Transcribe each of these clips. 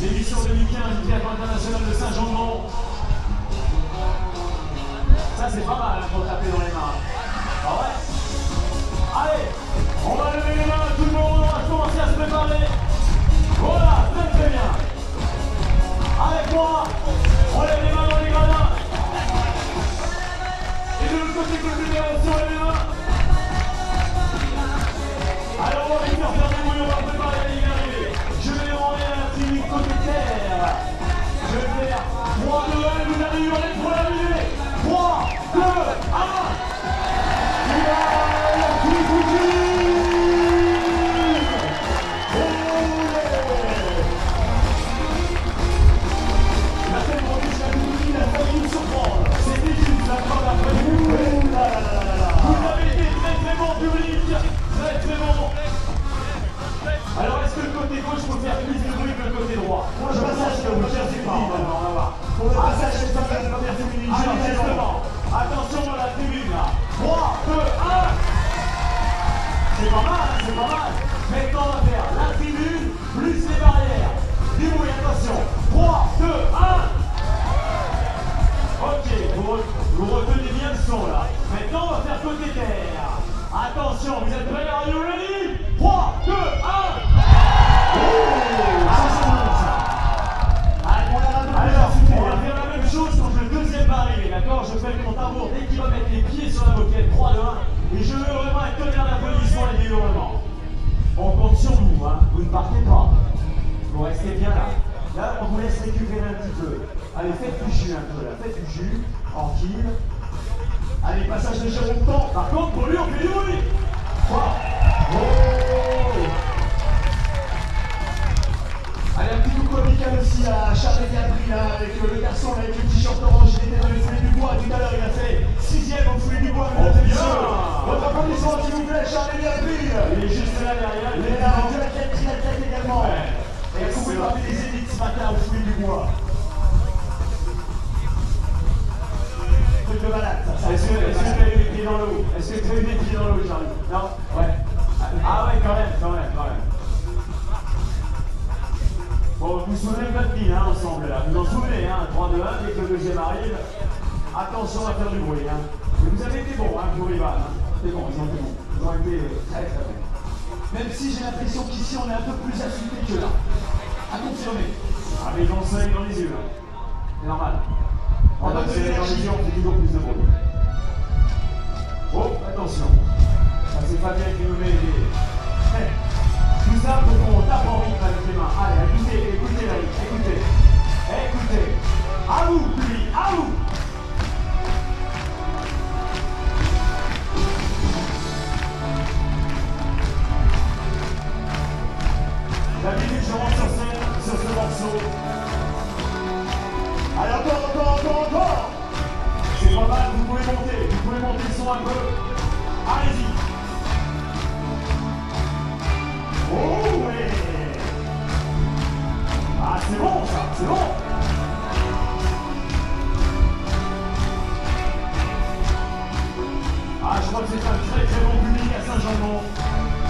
L'édition 2015 du Théâtre International de Saint-Jean-de-Mont. Ça c'est pas mal hein, pour taper dans les mains. Ah ouais. Allez, on va lever les mains, tout le monde, on va commencer à se préparer. Voilà, très très bien. Avec moi, on lève les mains dans les gradins. Et de l'autre côté, on lève les mains. Alors on va venir faire des bouillons, on va préparer la ligne d'arrivée. Je vais demander à la tribune côté terre. Je vais faire 3, 2, 1, et vous arrivez, on est pour l'arrivée. 3, 2, 1. Alors est-ce que le côté gauche peut faire plus de bruit que le côté droit? Moi je passage que vous cherchez pas. On va voir. Pour le passage, c'est ça la première féminine. Justement. Attention à la tribune là. 3, 2, 1. C'est pas mal, hein, c'est pas mal. Maintenant on va faire la tribune plus les barrières. Du bruit, attention. 3, 2, 1. Ok, vous retenez bien le son là. Maintenant on va faire côté terre. Attention, vous êtes prêts? Are you ready? 3, 2, 1. Alors, on va faire la même chose quand le deuxième va arriver, d'accord? Je fais le compte à rebours dès qu'il va mettre les pieds sur la moquette, 3, 2, 1. Et je veux vraiment un tonnerre d'applaudissements et des hurlements. On compte sur vous, hein? Vous ne partez pas. Vous restez bien là. Là, on vous laisse récupérer un petit peu. Allez, faites du jus un peu là, faites du jus, tranquille. Allez, passage de Jérôme Temps. Par contre, pour lui, on fait du bruit. 3. Oh. Allez, un petit coucou amical aussi à Charles Gabri, là, avec le garçon avec le t-shirt orange. Il était dans les foulées du bois tout à l'heure, il a fait 6ème au foulée du bois. Oh, bien. Votre applaudissement, s'il vous plaît, Charles Gabri. Il est juste là derrière. Il est là, de la tête également. Ouais. Et vous pouvez parmi les élites ce matin au foulée du bois. Truc de malade, ça. Est-ce que tu as eu les pieds dans l'eau? Est-ce que tu as eu les pieds dans l'eau, Charlie? Non? Ouais. Ah ouais, quand même. Bon, vous vous souvenez de votre vie, hein, ensemble, là. Vous en souvenez, hein? 3, 2, 1, dès que le deuxième arrive. Attention à faire du bruit, hein. Mais vous avez été bons, hein, pour Ivan, hein. C'est bon, ils ont été bons. Ils ont été très bons. Même si j'ai l'impression qu'ici on est un peu plus affûté que là. À confirmer. Ah, mais ils ont le soleil dans les yeux, là. C'est normal. On va Dans les donner yeux, on fait toujours plus de bruit. Oh, attention. Ça, c'est Fabien qui nous met les... Tout ça pour qu'on tape en rythme avec les mains. Allez, écoutez la rythme, écoutez. À vous, public, à vous. D'habitude, je rentre sur scène, sur ce morceau. Allez, encore. C'est pas mal, vous pouvez monter le son un peu. Allez-y. Oh ouais. Ah, c'est bon ça, c'est bon. Ah, je crois que c'est un très très bon public à Saint-Jean-de-Mont.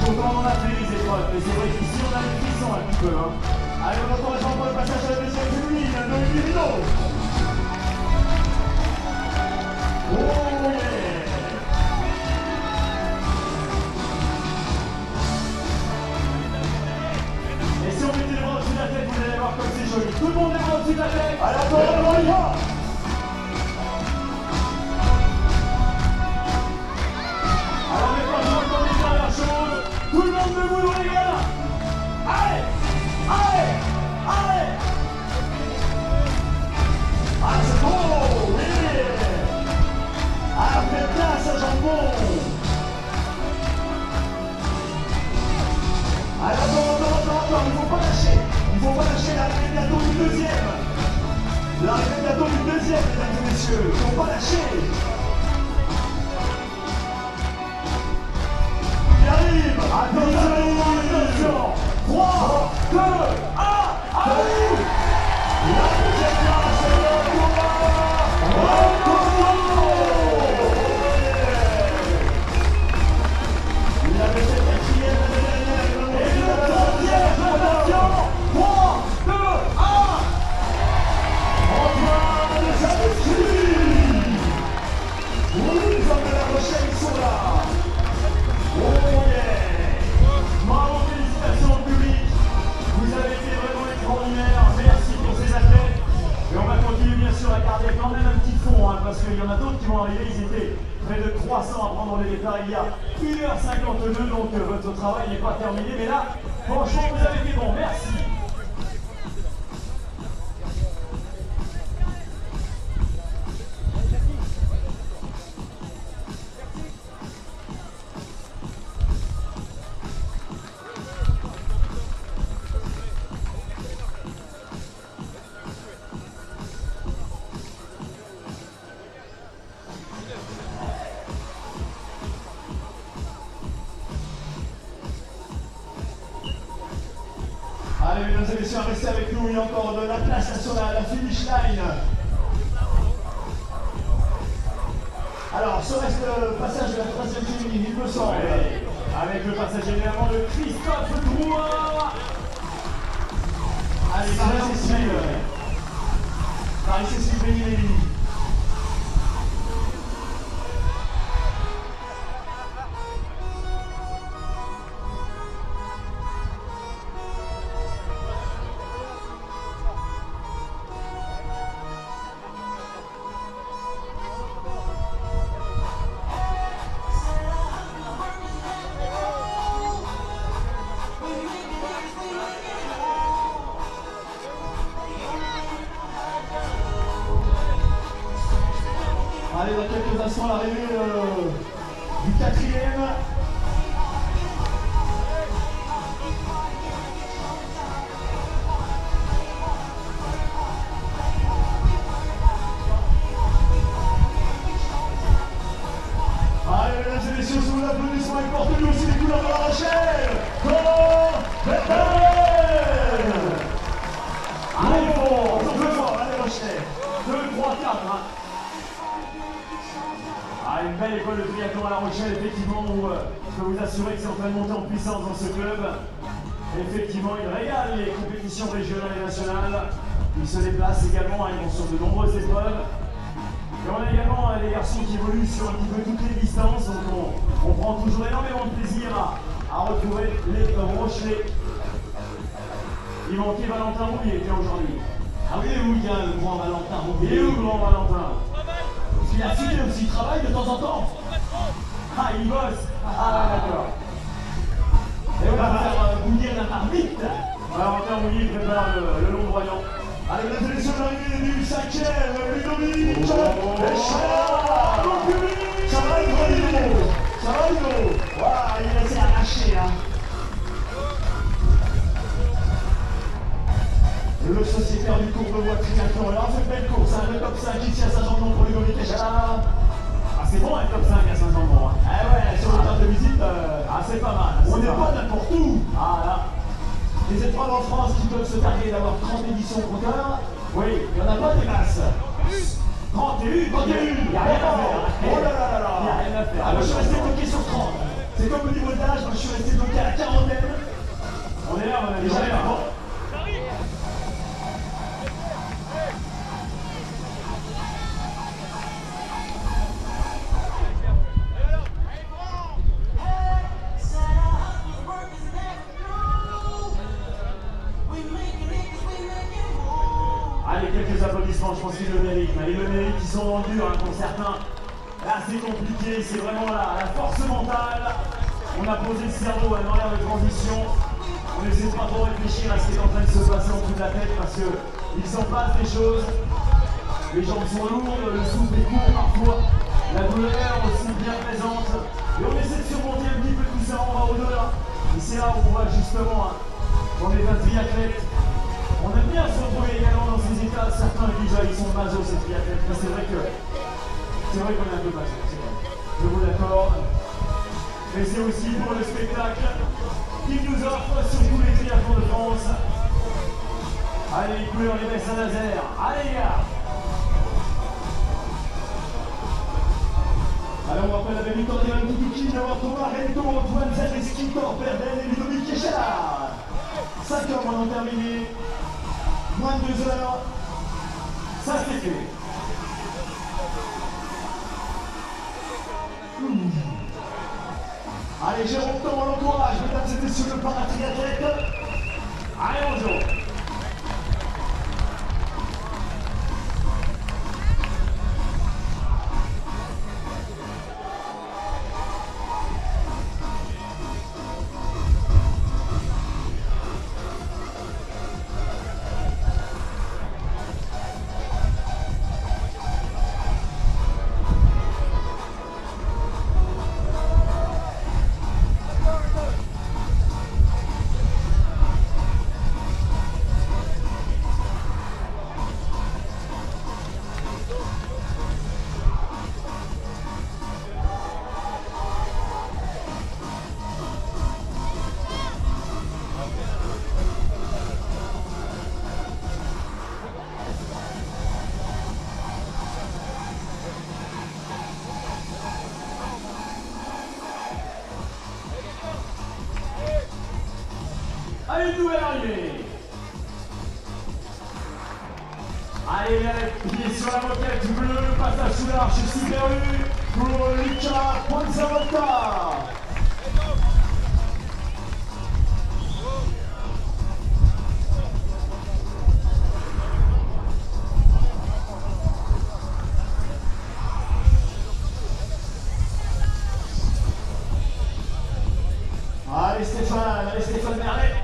Pourtant on en a fait les épreuves, mais c'est vrai qu'ici on a les frissons un petit peu, hein. Allez, on entend pour le passage à la deuxième féminine, Noémie Rideau. Oh yeah. Et si on mettait les bras au-dessus de la tête, vous allez voir comme c'est joli. Tout le monde les bras au-dessus de la tête. Allez, encore, on y va. Alors maintenant, je vous recommande une dernière chose. Tout le monde debout dans les gars. Allez. Ah, c'est bon, oui. Ah, vous êtes bien, Saint-Jean-de-Mont. Allez, attends, il faut pas lâcher. L'arrivée bientôt du deuxième. Mesdames et messieurs. Il faut pas lâcher. Il arrive. Attention. 3, 2, 1, allez. La deuxième place, c'est le il avait fait quatrième l'année dernière. Et le troisième, attention. 3, 2, 1. vraiment dans les détails. Il y a 1h52, donc votre travail n'est pas terminé. Mais là, franchement, vous avez été bon. Merci. Allez, mesdames et messieurs, restez avec nous. Il y a encore de la place sur la finish line. Alors, serait-ce le passage de la troisième féminine, il me semble. Ouais, avec le passage évidemment de Christophe Drouin. Allez, Marie-Cécile. Marie-Cécile Benimeli. Allez, dans quelques instants, l'arrivée du quatrième. Allez, mesdames et messieurs, sous l'applaudissement, et portez-nous aussi les couleurs de La Rochelle. Allez, bon, On peut fort, allez, Rochelle. 2, 3, 4. Ah, une belle école de triathlon à La Rochelle, effectivement, où je peux vous assurer que c'est en train de monter en puissance dans ce club. Effectivement, il régale les compétitions régionales et nationales. Ils se déplacent également, ils vont sur de nombreuses épreuves. Et on a également des garçons qui évoluent sur un petit peu toutes les distances, donc on prend toujours énormément de plaisir à retrouver les Rochelais. Il manquait Valentin Rouillet aujourd'hui. Ah oui, où il y a le grand Valentin Il est où le grand Valentin? Parce qu'il a filé aussi, il travaille de temps en temps. Ah, il bosse. Ah, d'accord. Et on va faire bouillir la marmite. Valentin Rouillet prépare le long voyant. Allez, mesdames et messieurs, l'arrivée du cinquième, Ludovic et Chala. Ça va, Ludo. Ça va, Ludo. Waouh, il s'est arraché, hein. Le sociétaire du Courbevoie Triathlon. Alors, on fait une belle course, hein, le top 5 ici à Saint-Jean-de-Mont pour Ludovic et Chala. Ah, c'est bon un top 5 à Saint-Jean-de-Mont. Hein. Ah ouais, sur le temps de visite, Ah, c'est pas mal. on c'est n'est pas pas mal. n'importe où. Ah, là. Les épreuves en France qui peuvent se targuer d'avoir 30 éditions au compteur, Oui. il n'y en a pas des masses. 31. Il 31. n'y a rien à faire. Oh là là là là. Il n'y a rien à faire. Ah, moi je suis resté bloqué sur 30. C'est comme au niveau de l'âge, moi je suis resté bloqué à la quarantaine. On est là, mon ami. Et On est j'avais là. pas. Allez, quelques applaudissements, je pense qu'ils le méritent. Ils le méritent, ils sont dans le dur hein, pour certains. Là, c'est compliqué, c'est vraiment la force mentale. On a posé le cerveau dans l'air de transition. On n'essaie pas trop réfléchir à ce qui est en train de se passer en dessous de la tête parce qu'il s'en passe des choses. Les jambes sont lourdes, le souffle est court parfois. La douleur aussi bien présente. Et on essaie de surmonter un petit peu tout ça, on va au-delà. Et c'est là où on voit justement qu'on est un triathlète. On aime bien se retrouver également dans ces états. Certains disent ils sont maso ces triathlètes, mais c'est vrai qu'on est un peu maso, c'est vrai. Je vous l'accorde. Mais c'est aussi pour le spectacle qu'il nous offre sur tous les triathlons de France. Allez les couleurs, les vestes à laser. Allez les gars. Alors on rappelle la belle victoire d'Ivan Tutuki, d'avoir Thomas Rento, Antoine Zaleski, Thor Perden et Ludovic Kéchela. 5 heures maintenant terminé. Moins de 2 heures. Ça c'est fait. Allez, Jérôme Thom, on l'encourage, mesdames et messieurs, le paratriathlète. Allez bonjour. terminé. Allez, pied sur la moquette bleue, passage sous l'arche super U pour Lucas Ponzavolta. Allez Stéphane Merlet.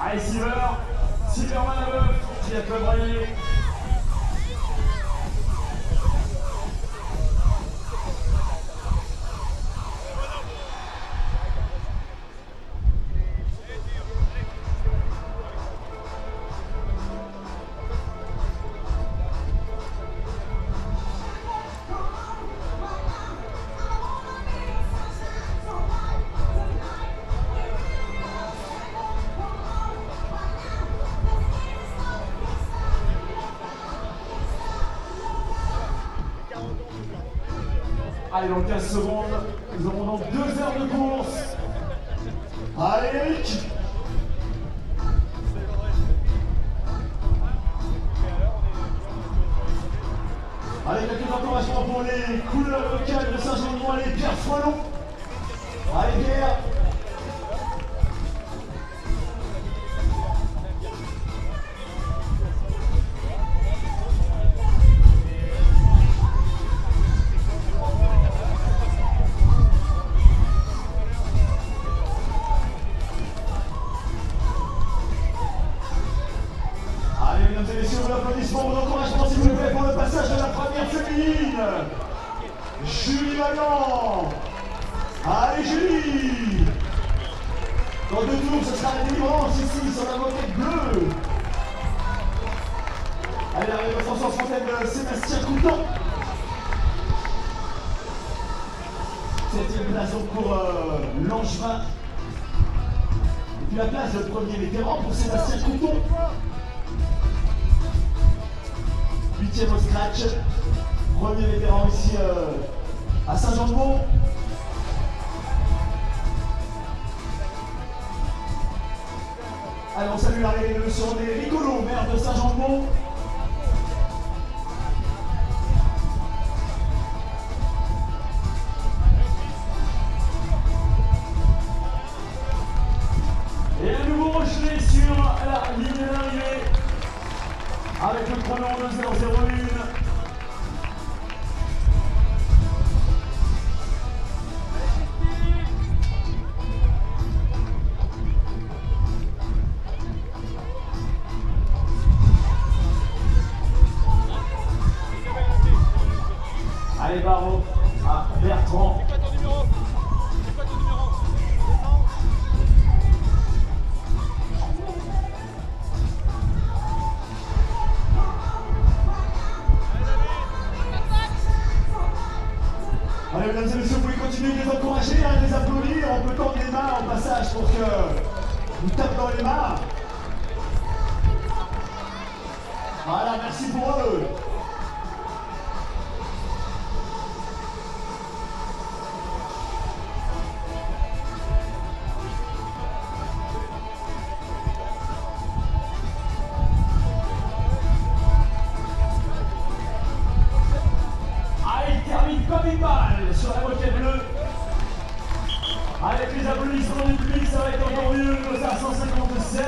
Allez Silverman à l'œuf, qui a peu broyé. Allez, dans 15 secondes, nous aurons donc 2 heures de course. Allez, Eric. Allez, quelques encouragements pour les couleurs locales de Saint-Jean-de-Mont. Allez, Pierre Froilon. Allez, Pierre. Mesdames et messieurs, vos applaudissements, vos encouragements s'il vous plaît pour le passage de la première féminine. Julie Magnan. Allez Julie. Dans 2 tours, ce sera la délivrance ici sur la moquette bleue. Allez, l'arrivée de François Fontaine de Sébastien Coutan. 7e place donc pour Langevin. Et puis la place de premier vétéran pour Sébastien Couton. 8e au scratch, premier vétéran ici à Saint-Jean-de-Mont. Allez, on salue l'arrivée de son des Rigolo, maire de Saint-Jean-de-Mont. Et un nouveau Rochelet sur la ligne d'arrivée. Avec le chrono 2:01. Allez, Barreau à Bertrand. C'est quoi ton numéro? Allez, mesdames et messieurs, vous pouvez continuer de les encourager, de les applaudir. On peut tendre les mains au passage pour que vous tapez dans les mains. Voilà, merci pour eux. Comme une balle sur la moquette bleue. Avec les applaudissements du public, ça va être encore mieux. Nos à 157.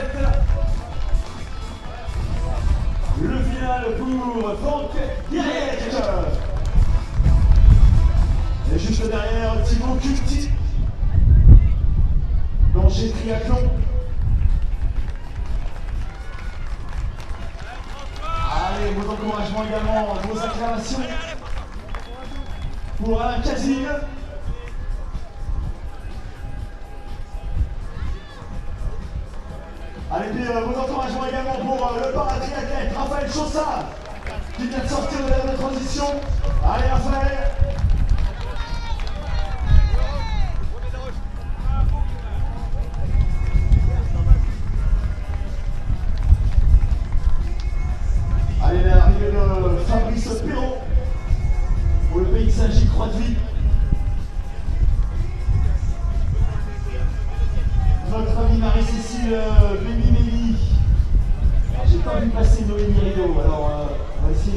Le final pour Franck Guirec. Et juste derrière, Thibaut Culti. Danger triathlon. Allez, vos encouragements également, vos acclamations. Pour Alain Casine. Allez, puis vos encouragements également pour le paratriathlète Raphaël Chaussard, qui vient de sortir de la transition. Allez, Raphaël.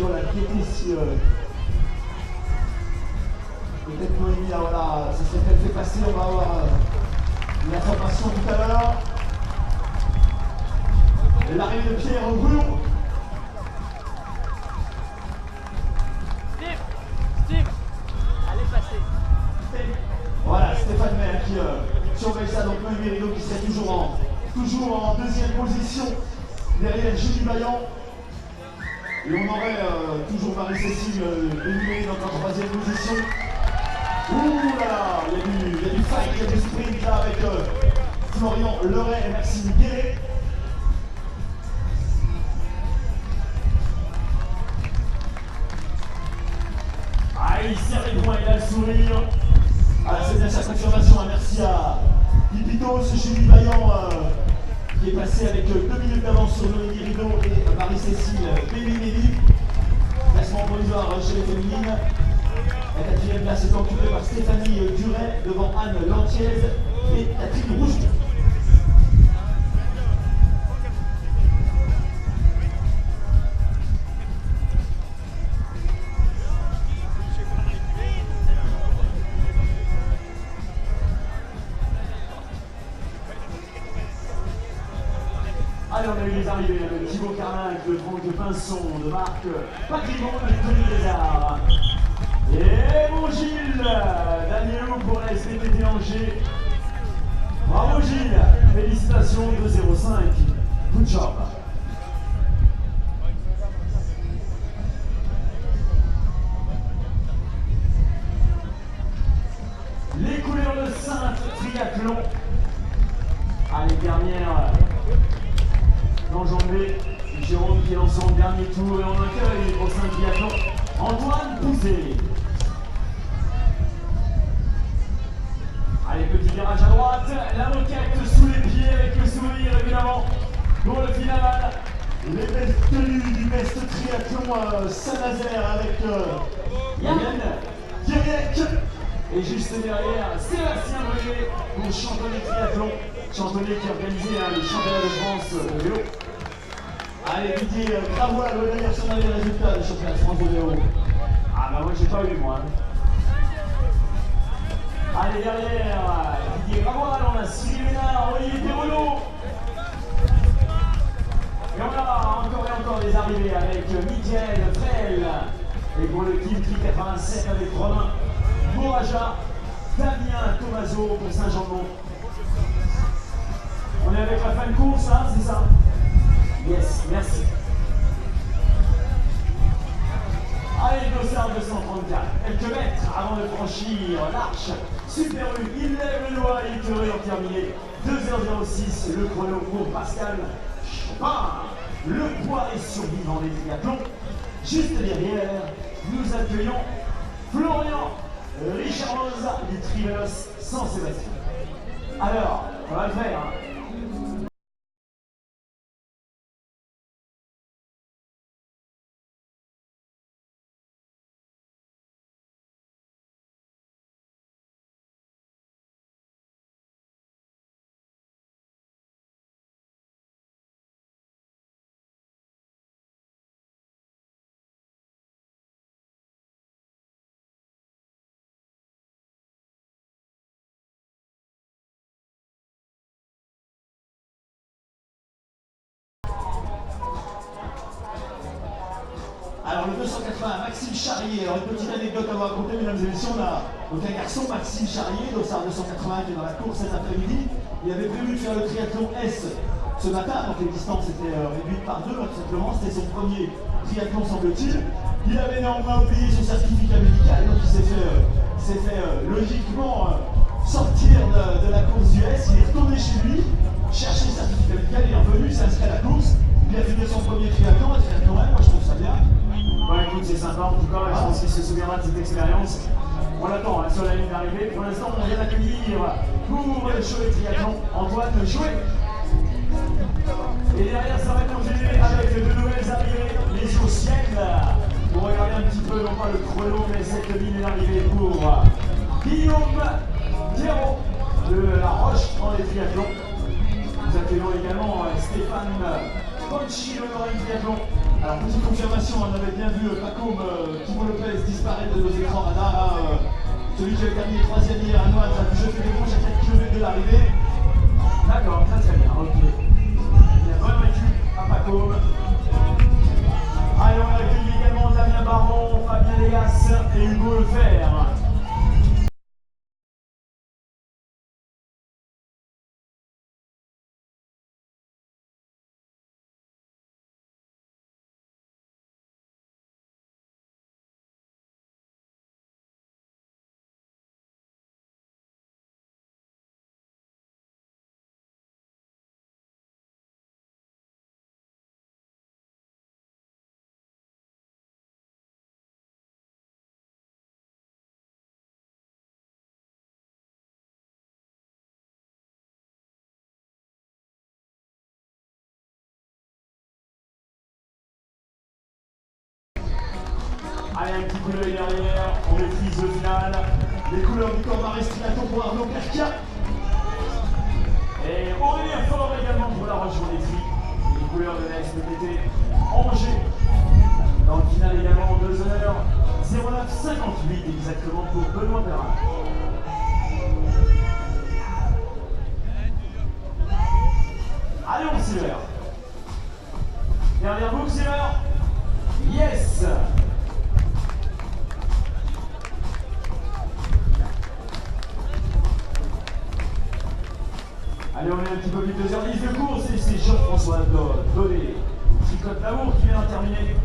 voilà, qui était ici. Peut-être Noémie, là, voilà, ça serait peut-être fait passer, on va avoir l'information tout à l'heure. L'arrivée de Pierre Boulon. Steve, allez passer. Voilà, Stéphane Maire qui surveille ça, donc Noémie Rideau qui serait toujours en deuxième position derrière Julie Vaillant. Et on aurait toujours Marie-Cécile Bénué donc en troisième position. Ouh là là, il y a du fight, il y a du sprint là avec Florian Leray et Maxime Guéret. Ah, il serre les poings, il a le sourire. Ah, c'est bien sa confirmation, merci à Pipitos, Julie Vaillant qui est passé avec 2 minutes d'avance sur Noémie Rideau et Marie-Cécile Bénué. Classement provisoire chez les féminines. La quatrième place est occupée par Stéphanie Duret devant Anne Lantiez et Catherine Rouge. Allez, on a eu les arrivées de Thibaut Carlinck, de Franck de Pinson, de Marc Patrimoine et Tony Lézard. Et bon Gilles, Danielou pour la SPTT Angers. Bravo Gilles, félicitations 2-0-5. Good job. Les couleurs de Sainte Triathlon. Allez, dernière d'enjambée. Jérôme qui lance son dernier tour et on accueille au Sainte Triathlon Antoine Pouzet. Allez, petit virage à droite, la moquette sous les pieds avec le sourire évidemment pour le final. Les belles tenues du Best Triathlon Saint-Nazaire avec Yann Guérec. et juste derrière Sébastien Breguet, mon championnat de triathlon, championnat qui organisait les championnats de France de vélo. Allez, Didier Gravois, d'ailleurs sur les résultats des championnats de France de vélo. Ah bah moi j'ai pas eu moi. Allez, derrière Didier Gravois, on a Cyril Ménard, Olivier Perrelot. Et on a encore et encore des arrivées avec Mickaël Frel. Et pour le Team Tri 87 avec Romain Moraja, Damien Tomaso pour Saint-Jean-de-Mont. On est avec la fin de course, hein, c'est ça? Yes, merci. Allez, Dossard 234, quelques mètres avant de franchir l'arche. Super U, il lève le doigt, il est heureux en terminer. 2h06, le chrono pour Pascal Chopin. Le poids est survivant des triathlons. Juste derrière, nous accueillons Florian Richard du Trivelos San Sébastien. Alors, on va le faire. Hein. Alors le 280, Maxime Charrier. Alors une petite anecdote à vous raconter, mesdames et messieurs, on a donc un garçon, Maxime Charrier, dossard 280 qui est dans la course cet après-midi. Il avait prévu de faire le triathlon S ce matin, donc les distances étaient réduites par 2, tout simplement, c'était son premier triathlon semble-t-il. Il avait néanmoins oublié son certificat médical, donc il s'est fait logiquement sortir de la course du S. Il est retourné chez lui, chercher le certificat médical, il est revenu, il s'est inscrit à la course. Il a fait son premier triathlon, un triathlon, moi je trouve ça bien. Ouais, écoute, c'est sympa en tout cas, je pense qu'il se souviendra de cette expérience. On l'attend sur la ligne d'arrivée. Pour l'instant, on vient d'accueillir pour le Cholet Triathlon Antoine Cholet. Et derrière, ça va continuer avec de nouvelles arrivées, les yeux au ciel. Pour regarder un petit peu, non pas le chrono, mais cette ligne d'arrivée pour Guillaume Pierrot de La Roche dans les triathlons. Nous accueillons également Stéphane Ponchi de Lorraine Triathlon. Alors, petite confirmation, on avait bien vu Paco Thibaut Lopez disparaître de nos écrans radars. Celui qui a terminé 3e hier à Noailles a pu jeter des bouches à 4 km de l'arrivée. D'accord, très bien, ok. Bien, bonne récup à Paco. Allez, on accueille également Damien Baron, Fabien Léas et Hugo Lefebvre. Allez, un petit coup d'œil derrière, on maîtrise le final. Les couleurs du corps Triathlon pour Arnaud Perca. Et Aurélien Faure également pour la Roche-Vendée-Tri. Les couleurs de la SPTT Angers. Dans le final également 2h09:58 exactement pour Benoît Perrin. Allez, on Silver. Derrière vous, Silver. Yes. Allez, on est un petit peu plus de 2h10 de course et c'est Jean-François Donné, Tricote Lamour qui vient de terminer.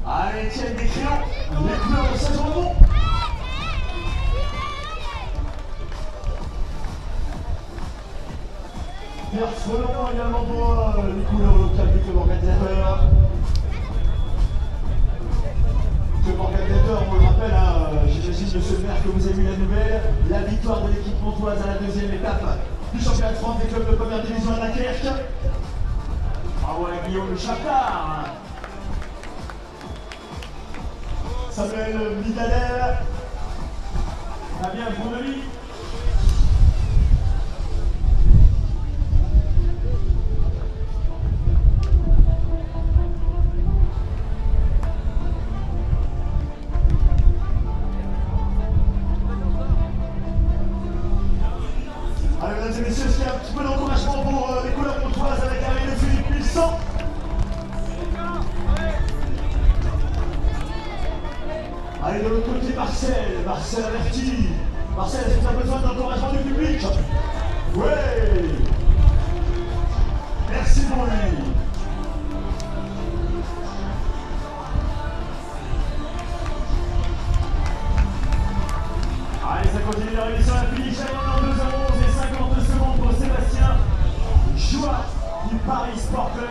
Allez, tiens des crayons, les couleurs de Saint-Jean-Mont. Pierre Frelon également pour les couleurs locales du club organisateur. Club organisateur, on le rappelle, j'imagine monsieur le maire que vous avez eu la nouvelle, la victoire de l'équipe montoise à la 2e étape du championnat de France des clubs de première division à Dunkerque. Bravo à Guillaume Chapard. Samuel Vidalel. Fabien Bourdely. Allez, mesdames et messieurs, est-ce qu'il y a un petit peu d'encouragement pour les couleurs montoises avec l'arrivée de Philippe Pilsan? Allez, de l'autre côté, Marcel averti. Marcel, est-ce que tu as besoin d'encouragement du public? Ouais. Merci pour lui. Allez, ça continue d'arriver sur la finish. Allez, on est en 2h11 et 50 secondes pour Sébastien Joie du Paris Sport Club.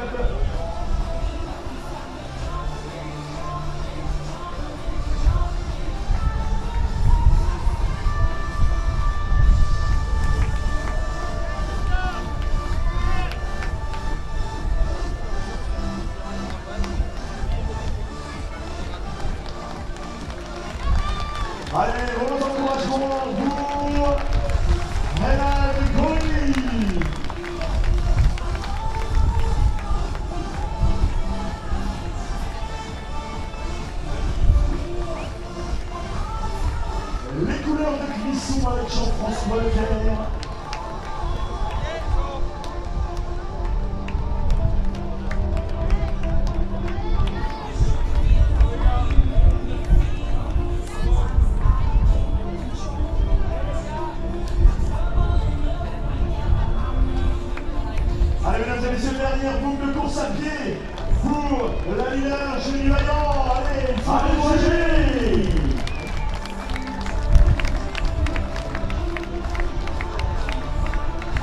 Allez, gros encouragement pour Renan Goli. Les couleurs de Clisson avec Jean-François Leclerc. Allez, mesdames et messieurs, dernière boucle de course à pied pour la leader Julie Vaillant. Allez, il faut dégager.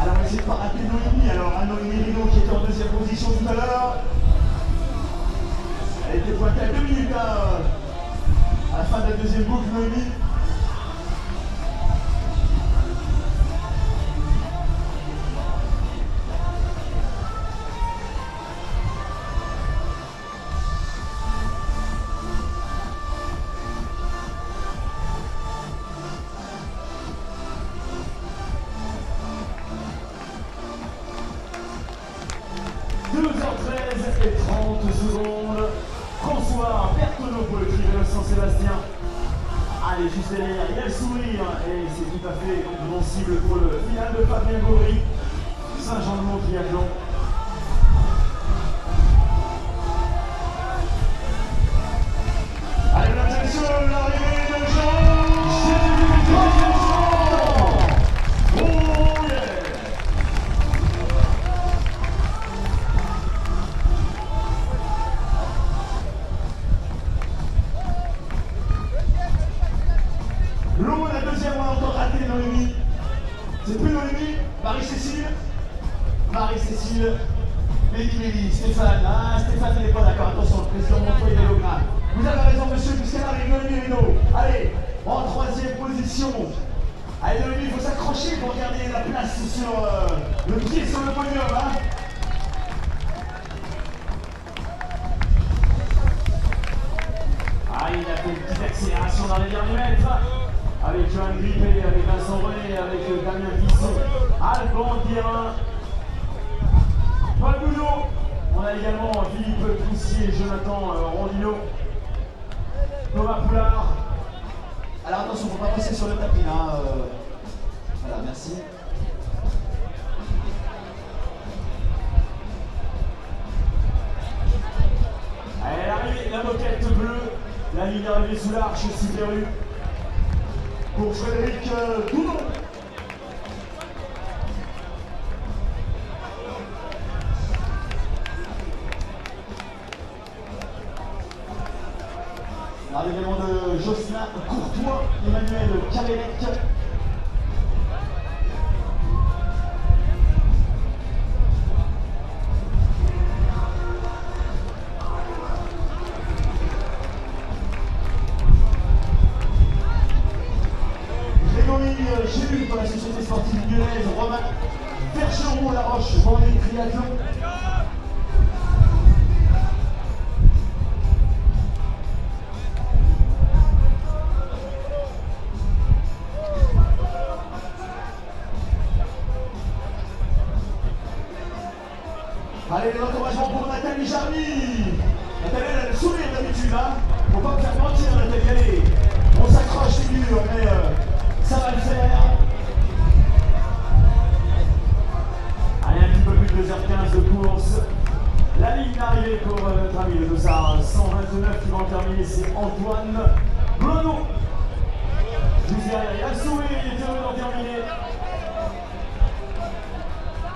Alors, on va essayer de pas rater Noémie. Alors, Noémie Rino qui était en 2e position tout à l'heure. Elle était pointée à 2 minutes à la fin de la 2e boucle, Noémie. 2h13 et 30 secondes. François Berthelot pour le Trivelo Saint-Sébastien. Allez, juste derrière, il y a le sourire et c'est tout à fait compréhensible pour le final de Fabien Gaudry. Saint-Jean-de-Mont triathlon. Allez, mesdames et messieurs, l'arrivée de Jean! Oh yeah! L'eau, la deuxième, on a encore raté Noémie. C'est plus Noémie, Marie-Cécile. Marie-Cécile, Mélie, Stéphane. Ah, Stéphane n'est pas d'accord. Attention, le président Montoya est l'hologramme. Vous avez raison, monsieur, puisqu'elle arrive, Noémie Reynaud. Allez, en troisième position. Allez, Noémie, il faut s'accrocher pour garder la place sur le pied sur le podium. Hein. Ah, il a fait une petite accélération dans les derniers mètres. Avec Johan Grippé, avec Vincent René, avec Damien Guisson, Alban Guérin, Paul Boudot. On a également Philippe Poussier, Jonathan Rondino, Thomas Poulard. Alors attention, faut pas passer sur le tapis là. Voilà, merci. Allez, l'arrivée, la moquette bleue, la ligne d'arrivée sous l'arche, Sibéru. Pour Frédéric Doudon. On a également de Jocelyn Courtois, Emmanuel Cabellec. J'ai vu pour la société sportive lyonnaise, Romain Percheron, La Roche, Vendée Triathlon. Allez, les encouragements pour Nathalie Jarny. Nathalie, elle a le sourire d'habitude, hein. Faut pas me faire mentir, Nathalie, allez. On s'accroche, c'est dur, mais ça va le faire. Allez, un petit peu plus de 2h15 de course. La ligne d'arrivée pour notre ami le dossard 129 qui va en terminer, c'est Antoine Blonneau. Juste derrière, il y a le sourire, il est heureux d'en terminer.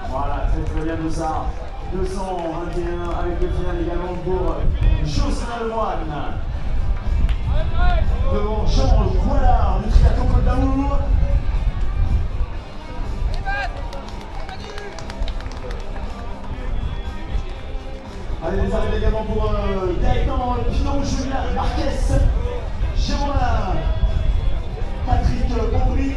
Voilà, très bien dossard. 221 avec le final également pour Jocelyn Lemoine. Devant Jean Poilard du triathlon Côte d'Amour. Allez, les arrivées également pour Gaëtan Pinot, Julien Marquez, Jérôme Patrick Aubry.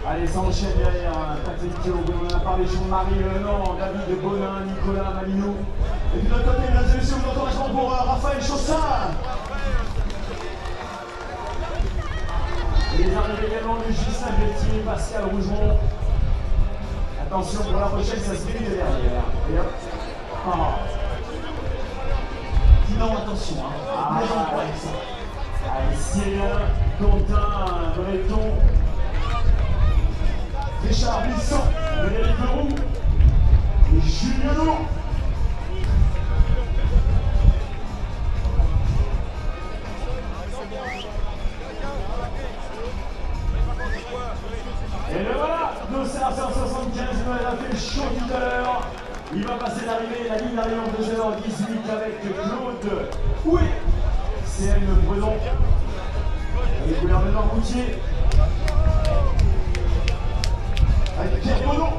Allez, ça enchaîne derrière Patrick Aubry, on en a parlé, Jean-Marie Lenon, David Bonin, Nicolas Malinou. Et puis de l'autre côté, mesdames et messieurs, l'encouragement pour Raphaël Chaussin. Et les arrivées également de Justin Beltier, Pascal Rougemont. Attention pour la prochaine, ça se grille de derrière. Et hop. Oh. Non, attention, hein. Ah, allez, Cyril, Quentin, Breton, Richard Bisson, Frédéric Leroux et Julien Lourd. Et le voilà, Dossard 175, il a fait chaud tout à l'heure. Il va passer l'arrivée, la ligne d'arrivée en 2h18 avec Claude Houé, CM Bredon et le gouvernement routier avec Pierre Bonneau.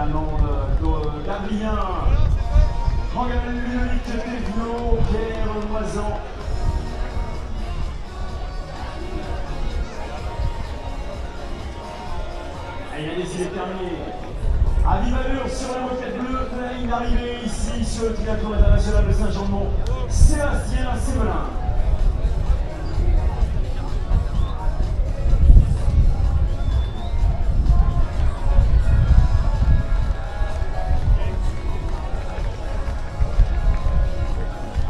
allemande Gabrien, Morgan Ludovic Thévenot, Pierre Moisan. Et il a décidé de terminer à vive allure sur la moquette bleue de la ligne d'arrivée ici sur le triathlon international de Saint-Jean-de-Mont, Sébastien Sémelin.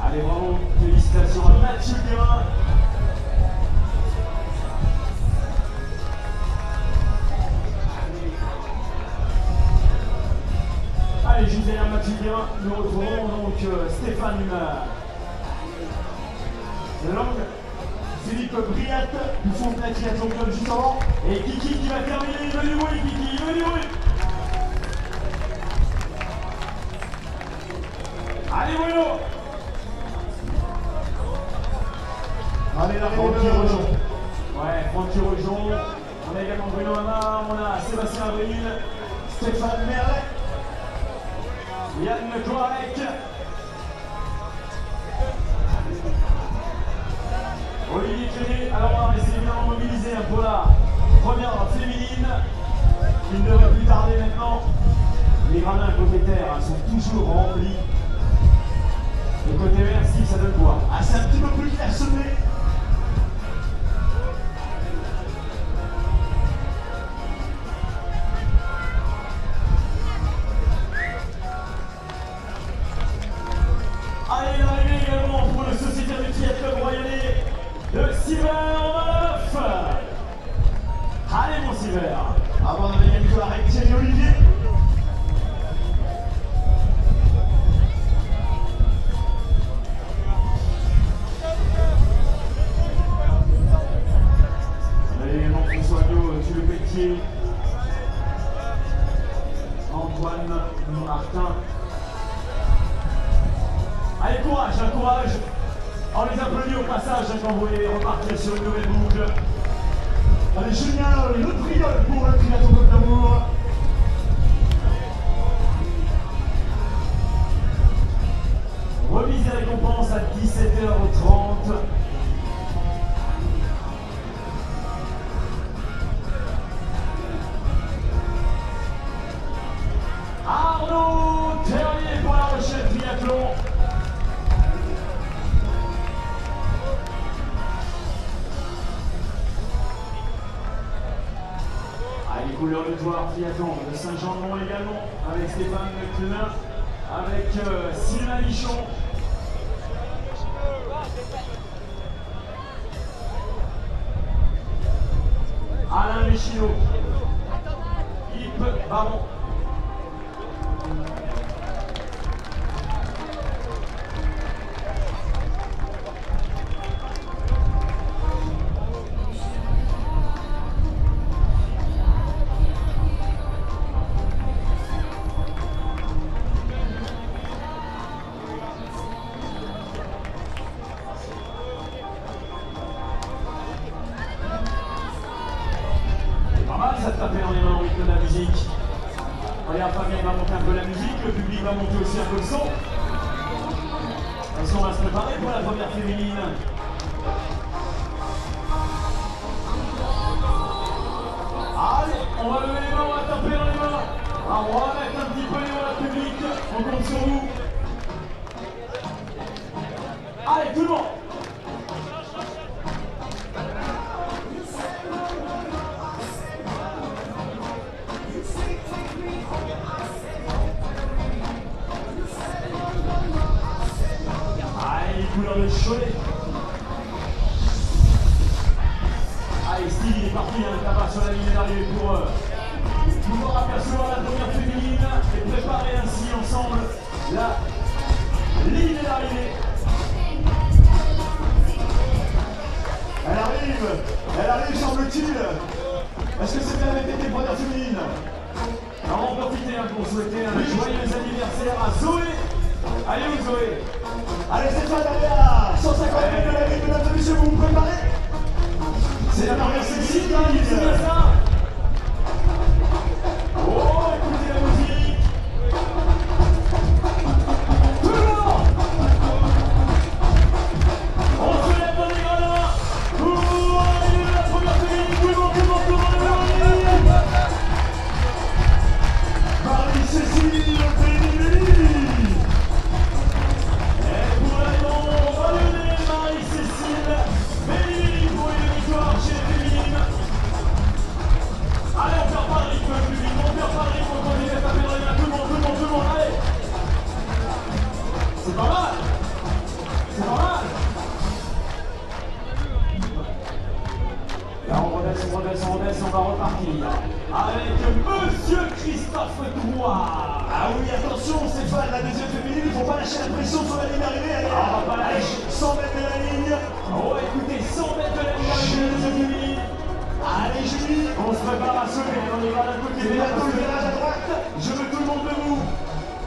Allez, bravo, félicitations à Mathieu Guérin. Allez, juste derrière Mathieu Guérin, nous retrouvons donc Stéphane Lang, Philippe Briat du Fontenay Triathlon Club juste avant, et Kiki qui va terminer. Il veut du bruit, Kiki, il veut du bruit. Allez, Bruno. Allez, la Francky Rojon. Ouais, Francky Rojon. On a également Bruno Hamar, on a Sébastien Avril, Stéphane Merlet, Yann Cloarec, Olivier Cléné. Alors on va essayer évidemment de mobiliser pour la première féminine qui ne devrait plus tarder maintenant. Les gradins côté terre sont toujours remplis. Le côté vert, Steve, ça donne quoi? Ah, c'est un petit peu plus clairsemé. Allez, l'arrivée également pour le sociétaire du triathlon royalais de Silver en 9. Allez, mon Silver. Avant, on avait Yann Cloarec, Thierry Olivier. On avait également François Agnot, Jules Pelletier, Antoine Martin. Allez, courage, courage. On les applaudit au passage quand vous voulez repartir sur une nouvelle boucle. Allez, génial, le triol pour le triathlon Côte d'Amour. Remise et récompense à 17h30. Arnaud Terrier pour la Rochelle Triathlon. Les couleurs de gloire triathlon de Saint-Jean-de-Mont également, avec Stéphane Clunin, avec Sylvain Michon. Alain Méchino, Philippe Baron. Ça te taper dans les mains au rythme de la musique. Regarde, Fabien va monter un peu la musique, le public va monter aussi un peu le son. Est-ce qu'on va se préparer pour la première féminine? Allez, on va lever les mains, on va taper dans les mains. Alors, on va mettre un petit peu les mains au public, on compte sur vous. Allez, tout le monde. Couleur de Cholet. Allez, Steve, il est parti là-bas sur la ligne d'arrivée pour pouvoir apercevoir la première féminine et préparer ainsi ensemble la ligne d'arrivée. Elle arrive, semble-t-il. Est-ce que c'est bien avec les premières féminines? Alors on va profiter pour souhaiter un joyeux anniversaire à Zoé. Allez, où Zoé? Allez, Stéphane, allez à 150 mètres de la ligne, mesdames et messieurs, vous vous préparez? C'est la première C'est féminine. ça. Oh, écoutez la musique. Christophe Drouard. Ah oui, attention Stéphane, la deuxième féminine, il ne faut pas lâcher la pression sur la ligne d'arrivée. Allez, Ah, on va pas lâcher. 100 mètres de la ligne. Oh, écoutez, 100 mètres de la ligne d'arrivée, la deuxième féminine. Allez Julie, On se prépare à sauter, on y va d'un côté. c'est bientôt le virage à droite. Je veux tout le monde debout.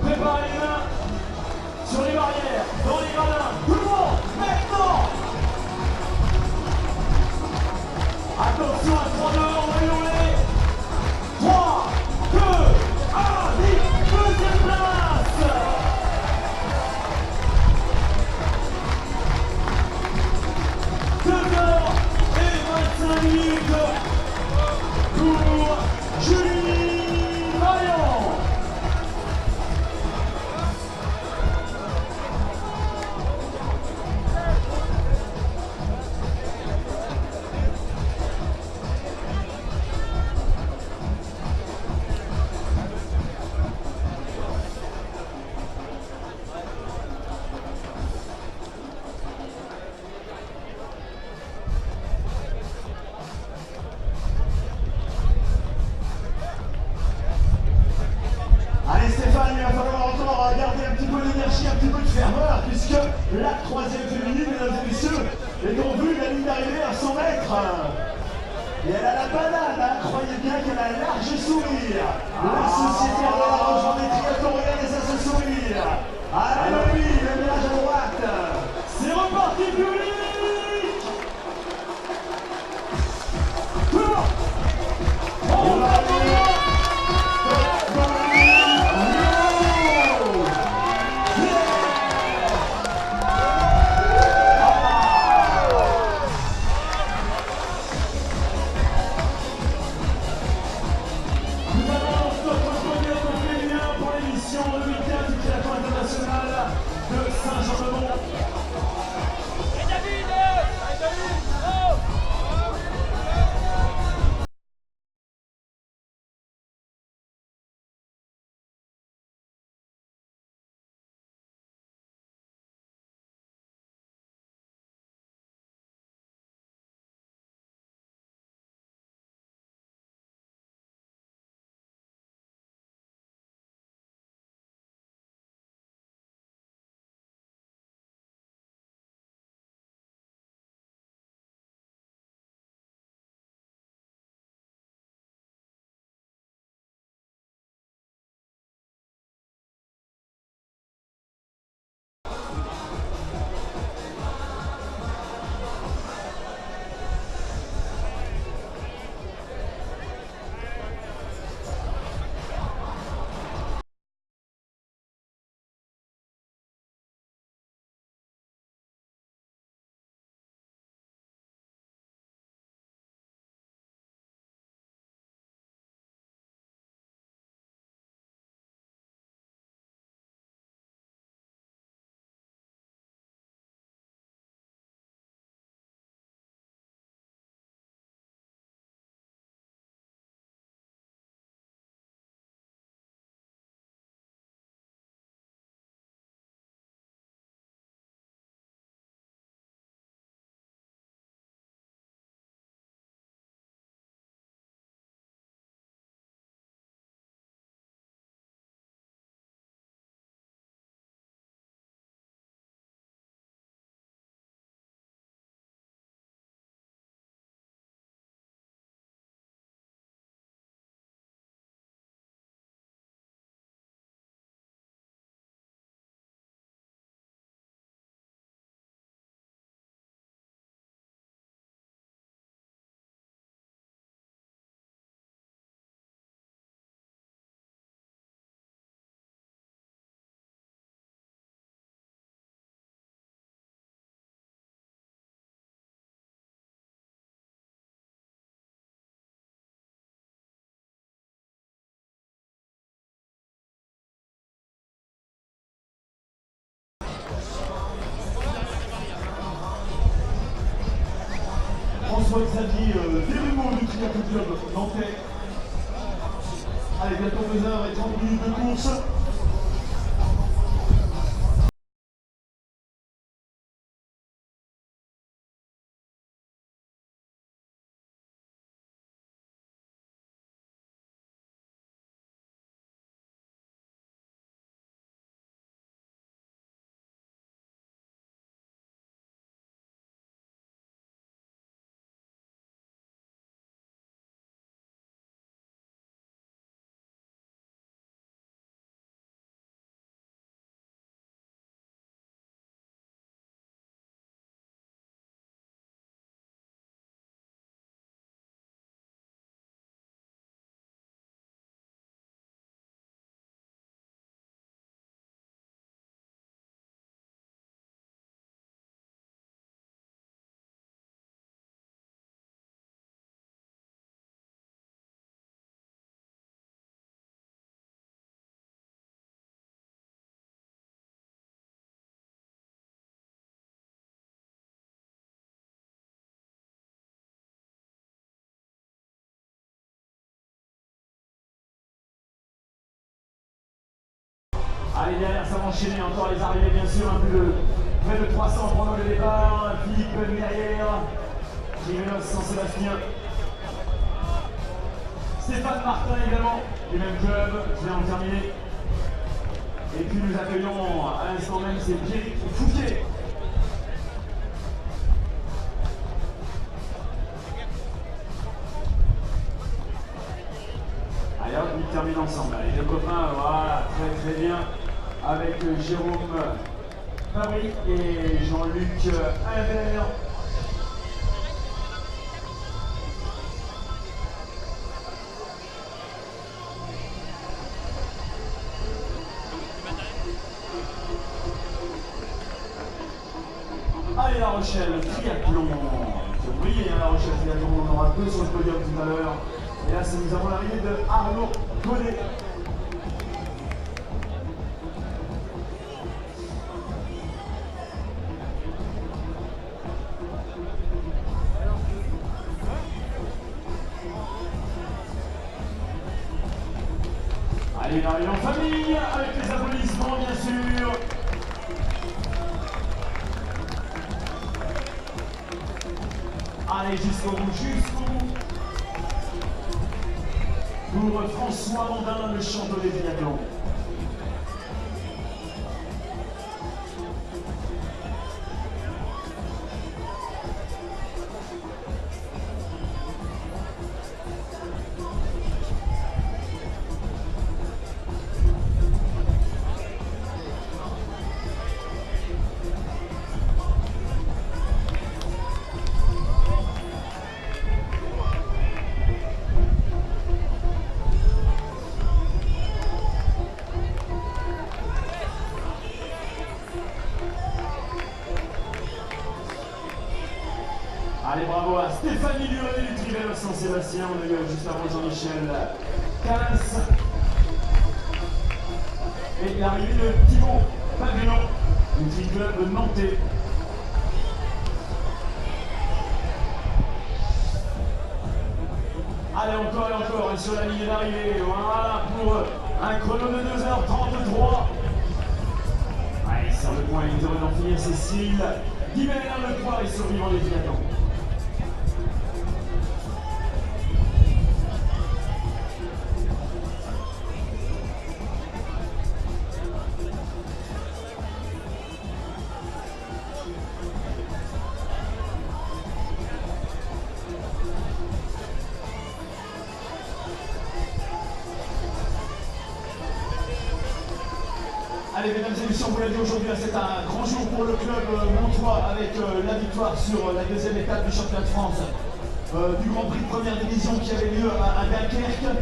Préparez les mains sur les barrières, dans les gradins. Tout le monde, maintenant. Attention à 3-2, on va hurler. 3, 2, 1, vite, deuxième place. 2h25 pour Julie Marion. Allez Stéphane, il va falloir encore garder un petit peu d'énergie, un petit peu de ferveur, puisque la troisième féminine, mesdames et messieurs, est en vue de la ligne d'arrivée à 100 mètres. Et elle a la banane, hein. Croyez bien qu'elle a un large sourire. La sociétaire de la rejoint des triathlons, regardez ça, ce sourire. Allez oui, le ménage à droite. C'est reparti, public. On va pour l'émission 2015 du triathlon international de Saint-Jean-de-Mont. Et David Allez David Oh François-Xavier Desrumeaux du Triathlon Club Nantais. Allez, bientôt 2h30 de course. Allez, derrière, ça va enchaîner. Encore les arrivées, bien sûr. Un peu de près de 300 pendant le départ. Philippe derrière. Jiménez, Saint-Sébastien. Stéphane Martin également, du même club, qui vient en terminer. Et puis nous accueillons à l'instant même, c'est Pierrick Fouquet. Allez hop, ils terminent ensemble. Les deux copains, voilà, très très bien. Avec Jérôme Fabry et Jean-Luc Imbert. Allez, La Rochelle, triathlon. Vous voyez, La Rochelle, triathlon, on aura peu sur le podium tout à l'heure. Et là, nous avons l'arrivée de Arnaud Godet. Allez, il arrive en famille, avec les applaudissements, bien sûr. Allez, jusqu'au bout, jusqu'au bout. Pour François Mandin, le champion des triathlons. Allez, bravo à Stéphanie Duret du Trivelle Saint-Sébastien. On a eu juste avant Jean-Michel Calas. Et l'arrivée de Thibaut Pavillon du Triclub Nantais. Allez, encore et encore, et sur la ligne d'arrivée. Voilà, pour un chrono de 2h33. Allez, sur le point, il devrait en finir Cécile Guibert, le poids et survivant des triathlons. Allez, mesdames et messieurs, on vous l'a dit aujourd'hui, c'est un grand jour pour le club montois avec la victoire sur la deuxième étape du championnat de France du Grand Prix de première division qui avait lieu à Dunkerque.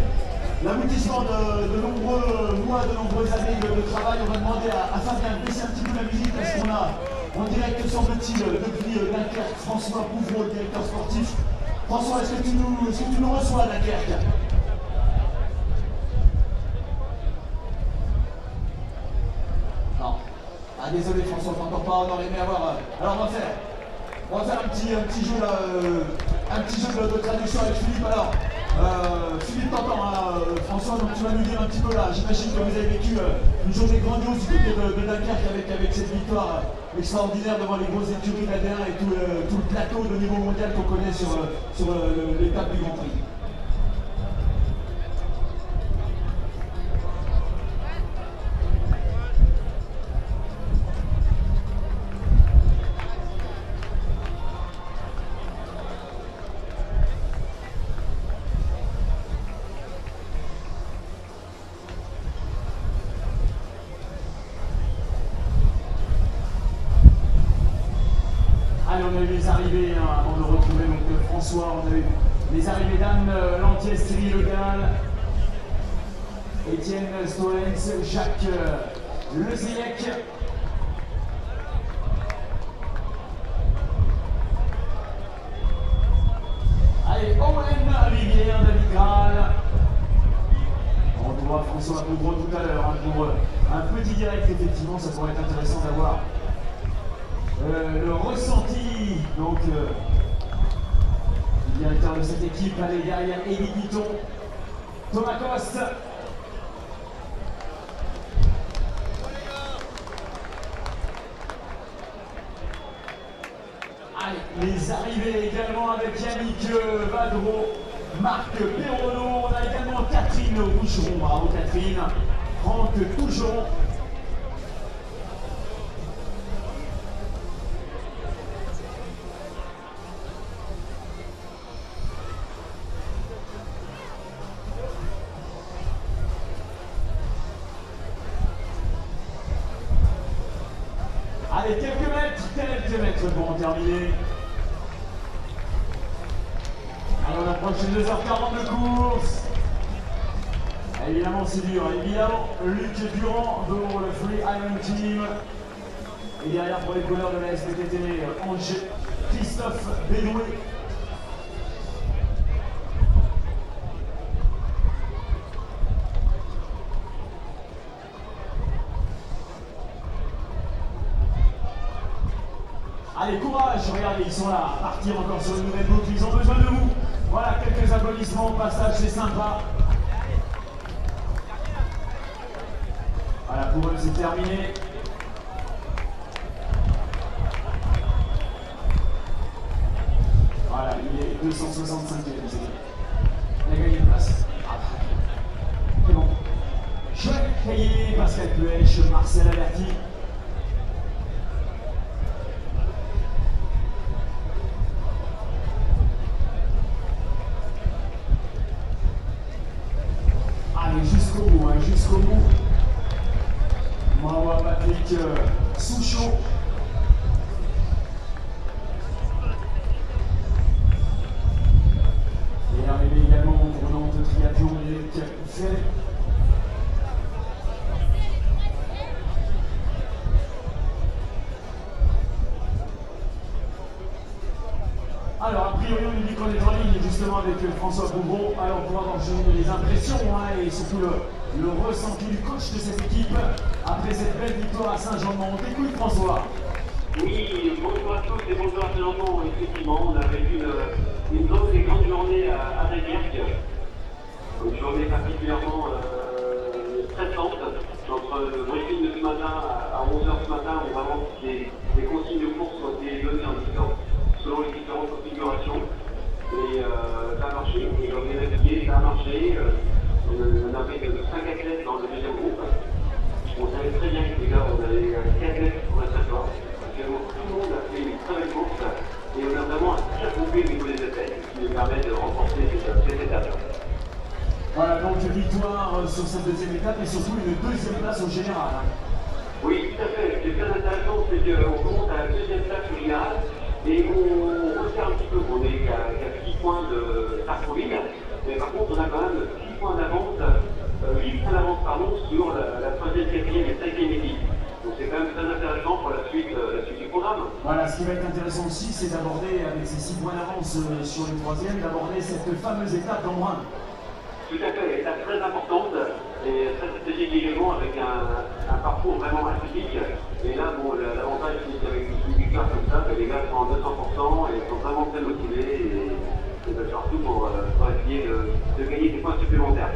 L'aboutissement de nombreux mois, de nombreuses années de travail. On va demander à Fabien de baisser un petit peu la musique parce qu'on a en direct, semble-t-il, depuis Dunkerque, François Pouvreau, le directeur sportif. François, est-ce que tu nous reçois à Dunkerque ? Ah, désolé François, on n'entend pas, on aurait aimé avoir. Alors on va faire un petit jeu là, un petit jeu de traduction avec Philippe. Alors Philippe t'entend, hein, François, donc tu vas nous dire un petit peu là. J'imagine que vous avez vécu une journée grandiose du côté de Dunkerque avec cette victoire extraordinaire devant les grosses écuries de l'AD1 et tout le plateau de niveau mondial qu'on connaît sur l'étape du Grand Prix. Allez, on a eu les arrivées avant de retrouver donc, François, on a eu les arrivées d'Anne Lantiès, Thierry Le Gall, Étienne Stolens, Jacques Lezillec. Allez, Owen Rivière, David Graal. On voit François Pouvreau tout à l'heure pour un petit direct, effectivement, ça pourrait être intéressant d'avoir le ressenti donc du directeur de cette équipe. Allez, derrière Élie Piton, Thomas Coste. les arrivées également avec Yannick Vadro, Marc Perronneau, on a également Catherine Rougeron, bravo Catherine, Franck Tougeron. Allez, quelques mètres pour en terminer. Alors on approche de 2h40 de course. Évidemment c'est dur, évidemment Luc Durand pour le Free Iron Team. Et derrière pour les couleurs de la SPTT, Angers, Christophe Bédoué. Allez, courage, regardez, ils sont là, à partir encore sur une nouvelle boucle, ils ont besoin de vous. Voilà, quelques applaudissements au passage, c'est sympa. Voilà, pour eux, c'est terminé. Voilà, il est 265e, il a gagné une place. C'est bon. Joël Caillé, Pascal Puech, Marcel Averti. Jusqu'au bout. Bravo à Patrick Souchon. Et arrivé également pour Nantes Triathlon, Eric Ferré. Alors, a priori, on nous dit qu'on est en ligne justement avec François Boubron. Alors, pour avoir les impressions et surtout le ressenti du coach de cette équipe après cette belle victoire à Saint-Jean-de-Mont. On t'écoute, François. Oui, bonjour à tous et bonjour à Saint-Jean-de-Mont. Effectivement, on a vécu une grande journée à Dunkerque. Une journée particulièrement stressante. Notre briefing de ce matin à 11h ce matin, où vraiment des consignes de course ont été données selon les différentes configurations. Et ça a marché, et on est navigué, ça a marché. On avait 5 athlètes dans le deuxième groupe. On savait très bien que les gars, on avait 4 athlètes pour la trajectoire. Tout le monde a fait une très belle course. Et on a vraiment un très groupé au niveau des athlètes qui nous permet de remporter cette étape. Voilà, donc victoire sur cette deuxième étape et surtout une deuxième place au général. Oui, tout à fait. Ce qui est très intéressant, c'est qu'on commence à la deuxième place au général et on resserre un petit peu. On est qu'à 6 points de Sartreville, mais par contre, on a quand même 6 points d'avance, 8 points d'avance sur la 3e, 4e et 5e équipe. Donc c'est quand même très intéressant pour la suite du programme. Voilà, ce qui va être intéressant aussi, c'est d'aborder, avec ces 6 points d'avance sur le 3e, d'aborder cette fameuse étape d'Embrun. Tout à fait, étape très importante et très stratégique également avec un parcours vraiment atypique. Et là, bon, l'avantage c'est qu'avec une victoire comme ça, les gars sont à 200% et sont vraiment très motivés et surtout pour essayer de gagner des points supplémentaires.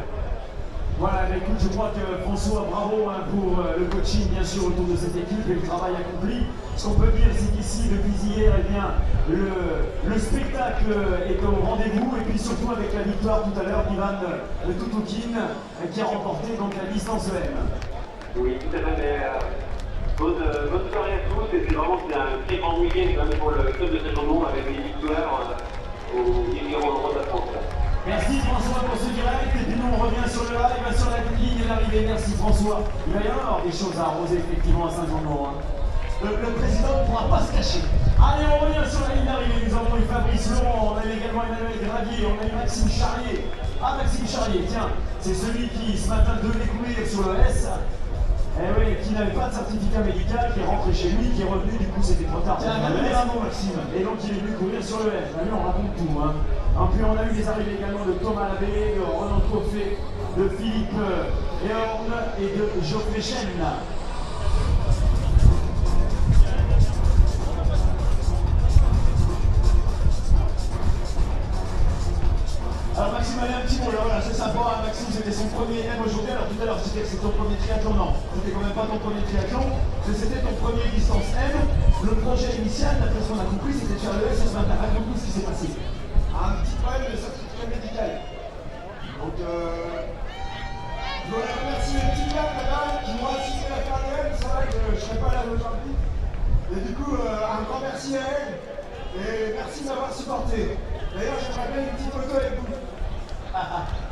Voilà, mais écoute, je crois que François, bravo pour le coaching bien sûr autour de cette équipe et le travail accompli. Ce qu'on peut dire, c'est qu'ici, depuis hier, eh bien, le spectacle est au rendez-vous et puis surtout avec la victoire tout à l'heure d'Ivan Toutoukin qui a remporté donc la distance EM. Oui, tout à fait. Bonne soirée à tous et c'est vraiment un très grand week-end pour le club de Saint-Jean-de-Mont avec des victoires aux différents endroits de la France. Merci François pour ce direct et puis nous on revient sur le live, sur la ligne d'arrivée. Merci François. Il va y avoir des choses à arroser effectivement à Saint-Jean-de-Mont. Le président ne pourra pas se cacher. Allez, on revient sur la ligne d'arrivée. Nous avons eu Fabrice Laurent, on a eu également Emmanuel Gravier, on a eu Maxime Charrier. Ah, Maxime Charrier, tiens, c'est celui qui ce matin devait courir sur le S. Eh oui, qui n'avait pas de certificat médical, qui est rentré chez lui, qui est revenu, du coup c'était trop tard. Tiens, Maxime. Et donc il est venu courir sur le S. Là, on raconte tout. Et puis on a eu les arrivées également de Thomas Labbé, de Ronan Coffet, de Philippe Ehorn et de Geoffrey Chen. Alors Maxime, allez un petit mot là, voilà, c'est sympa, hein, Maxime c'était son premier M aujourd'hui, alors tout à l'heure je disais que c'était ton premier triathlon, non, c'était quand même pas ton premier triathlon, c'était ton premier distance M. Le projet initial, d'après ce qu'on a compris, c'était de faire le S et ce matin, raconte-nous ce qui s'est passé. Un petit problème de certificat médical. Donc, je voudrais remercier les petits gars là-bas qui m'ont assisté à faire le M, c'est vrai que je ne serais pas là aujourd'hui. Et du coup, un grand merci à elle, et merci de m'avoir supporté. D'ailleurs, j'aimerais bien une petite photo avec vous.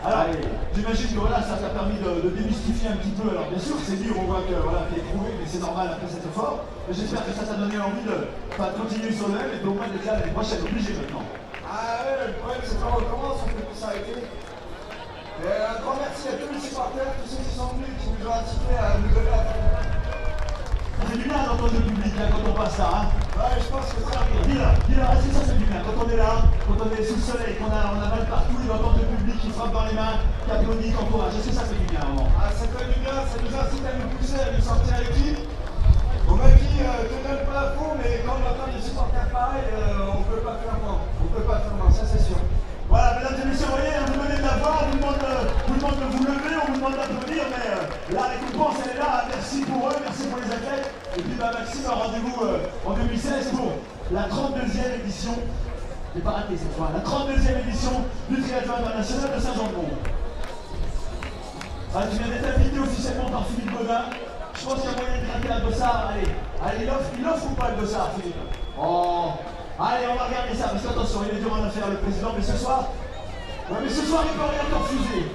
Alors, j'imagine que voilà, ça t'a permis de démystifier un petit peu. Alors bien sûr, c'est dur, on voit que voilà, t'es éprouvé, mais c'est normal après cet effort. Mais j'espère que ça t'a donné envie de continuer sur le M et au moins d'être là l'année prochaine, obligé maintenant. Ah ouais, le problème c'est qu'on recommence, on peut plus s'arrêter. Et un grand merci à tous les supporters, tous ceux qui sont venus, qui nous ont incités à nous donner la peine. Ça fait du bien d'entendre le public là, quand on passe là. Hein. Ouais, je pense que ça arrive. Dis-le, est-ce que ça fait du bien quand on est là, quand on est sous le soleil, qu'on a mal partout, et d'entendre le public qui frappe dans les mains, qui applaudit, qui encourage. Est-ce que ça fait du bien vraiment? Ah, ça fait du bien, ça nous incite à nous pousser, à nous sortir à l'équipe. On m'a dit, te donne pas à fond, mais quand on entend des supporters pareils, on peut pas faire moins. On peut pas faire moins, ça c'est sûr. Voilà, mesdames et messieurs, vous voyez, on vous demande de la voir, on vous demande de vous lever, on vous demande d'applaudir, mais la récompense elle est là, merci pour eux, merci pour les athlètes. Et puis Maxime a rendez-vous en 2016 pour la 32e édition, j'ai pas raté cette fois, la 32e édition du triathlon international de Saint-Jean-de-Mont. Ah, tu viens d'être invité officiellement par Philippe Godin. Je pense qu'il y a moyen de gratter un dossard. Allez, il offre ou pas le dossard, Philippe? Oh, allez, on va regarder ça, parce qu'attention, il est dur en affaire le président, mais ce soir, il peut rien te refuser.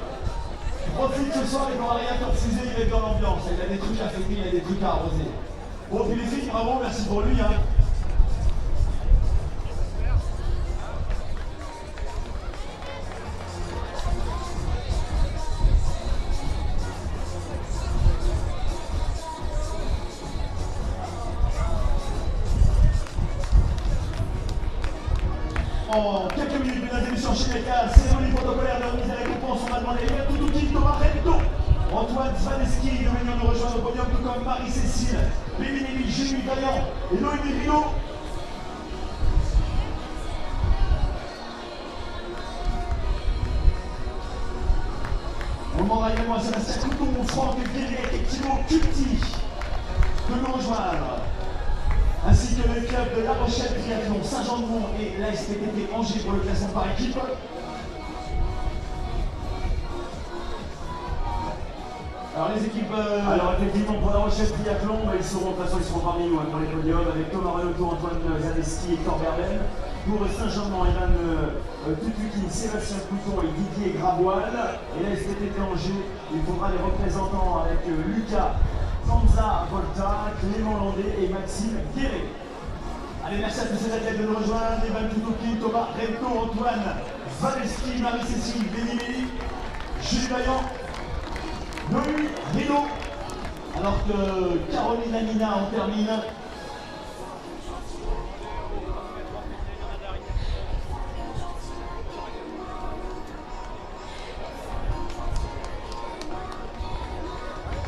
Profite ce soir, il ne pourra rien te refuser, il est dans l'ambiance, il a des trucs à fêter, il a des trucs à arroser. Bon, puis les filles, bravo, merci pour lui. Hein. En quelques minutes, mesdames et messieurs, chez Mécal, cérémonie protocolaire de remise à récompense, on va demander tout qui Thomas Rento, Antoine Zvaneski de venir nous rejoindre au podium, tout comme Marie-Cécile, Bévin-Émile, Jérémy Vaillant et Noémie Rino. On demandera également à Sébastien Couton, Franck Guéret et Thibaut Culti de nous rejoindre, ainsi que le club de La Rochelle Triathlon, Saint-Jean-de-Mont et la SPTT Angers pour le classement par équipe. Alors les équipes... Alors effectivement pour La Rochelle Triathlon, ils seront de toute façon ils seront parmi nous dans les podiums avec Thomas Renaudot, Antoine Zaleski et Thor Berben. Pour Saint-Jean-de-Mont, Ivan Tutukin, Sébastien Couton et Didier Graboil. Et la SPTT Angers, il faudra les représentants avec Lucas Panza Volta, Clément Landé et Maxime Guéret. Allez, merci à tous ces athlètes de nous rejoindre. Ivan Tutukin, Thomas Rento, Antoine Zaleski, Marie-Cécile, Béni-Méli, Jules Vaillant, Noémie Rino, alors que Caroline Amina en termine.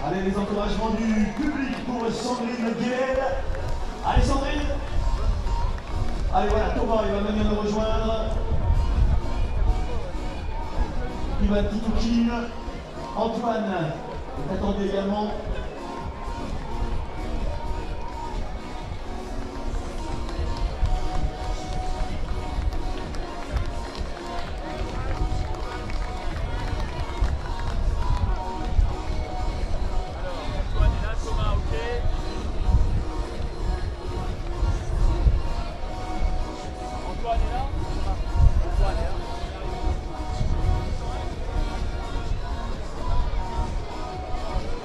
Allez, les encouragements du public pour Sandrine Guéel. Allez, Sandrine. Allez, voilà, Thomas, il va venir nous rejoindre. Ivan Tutukin. Antoine est attendu également. Antoine est là, Thomas, ok. Antoine est là. Antoine est là.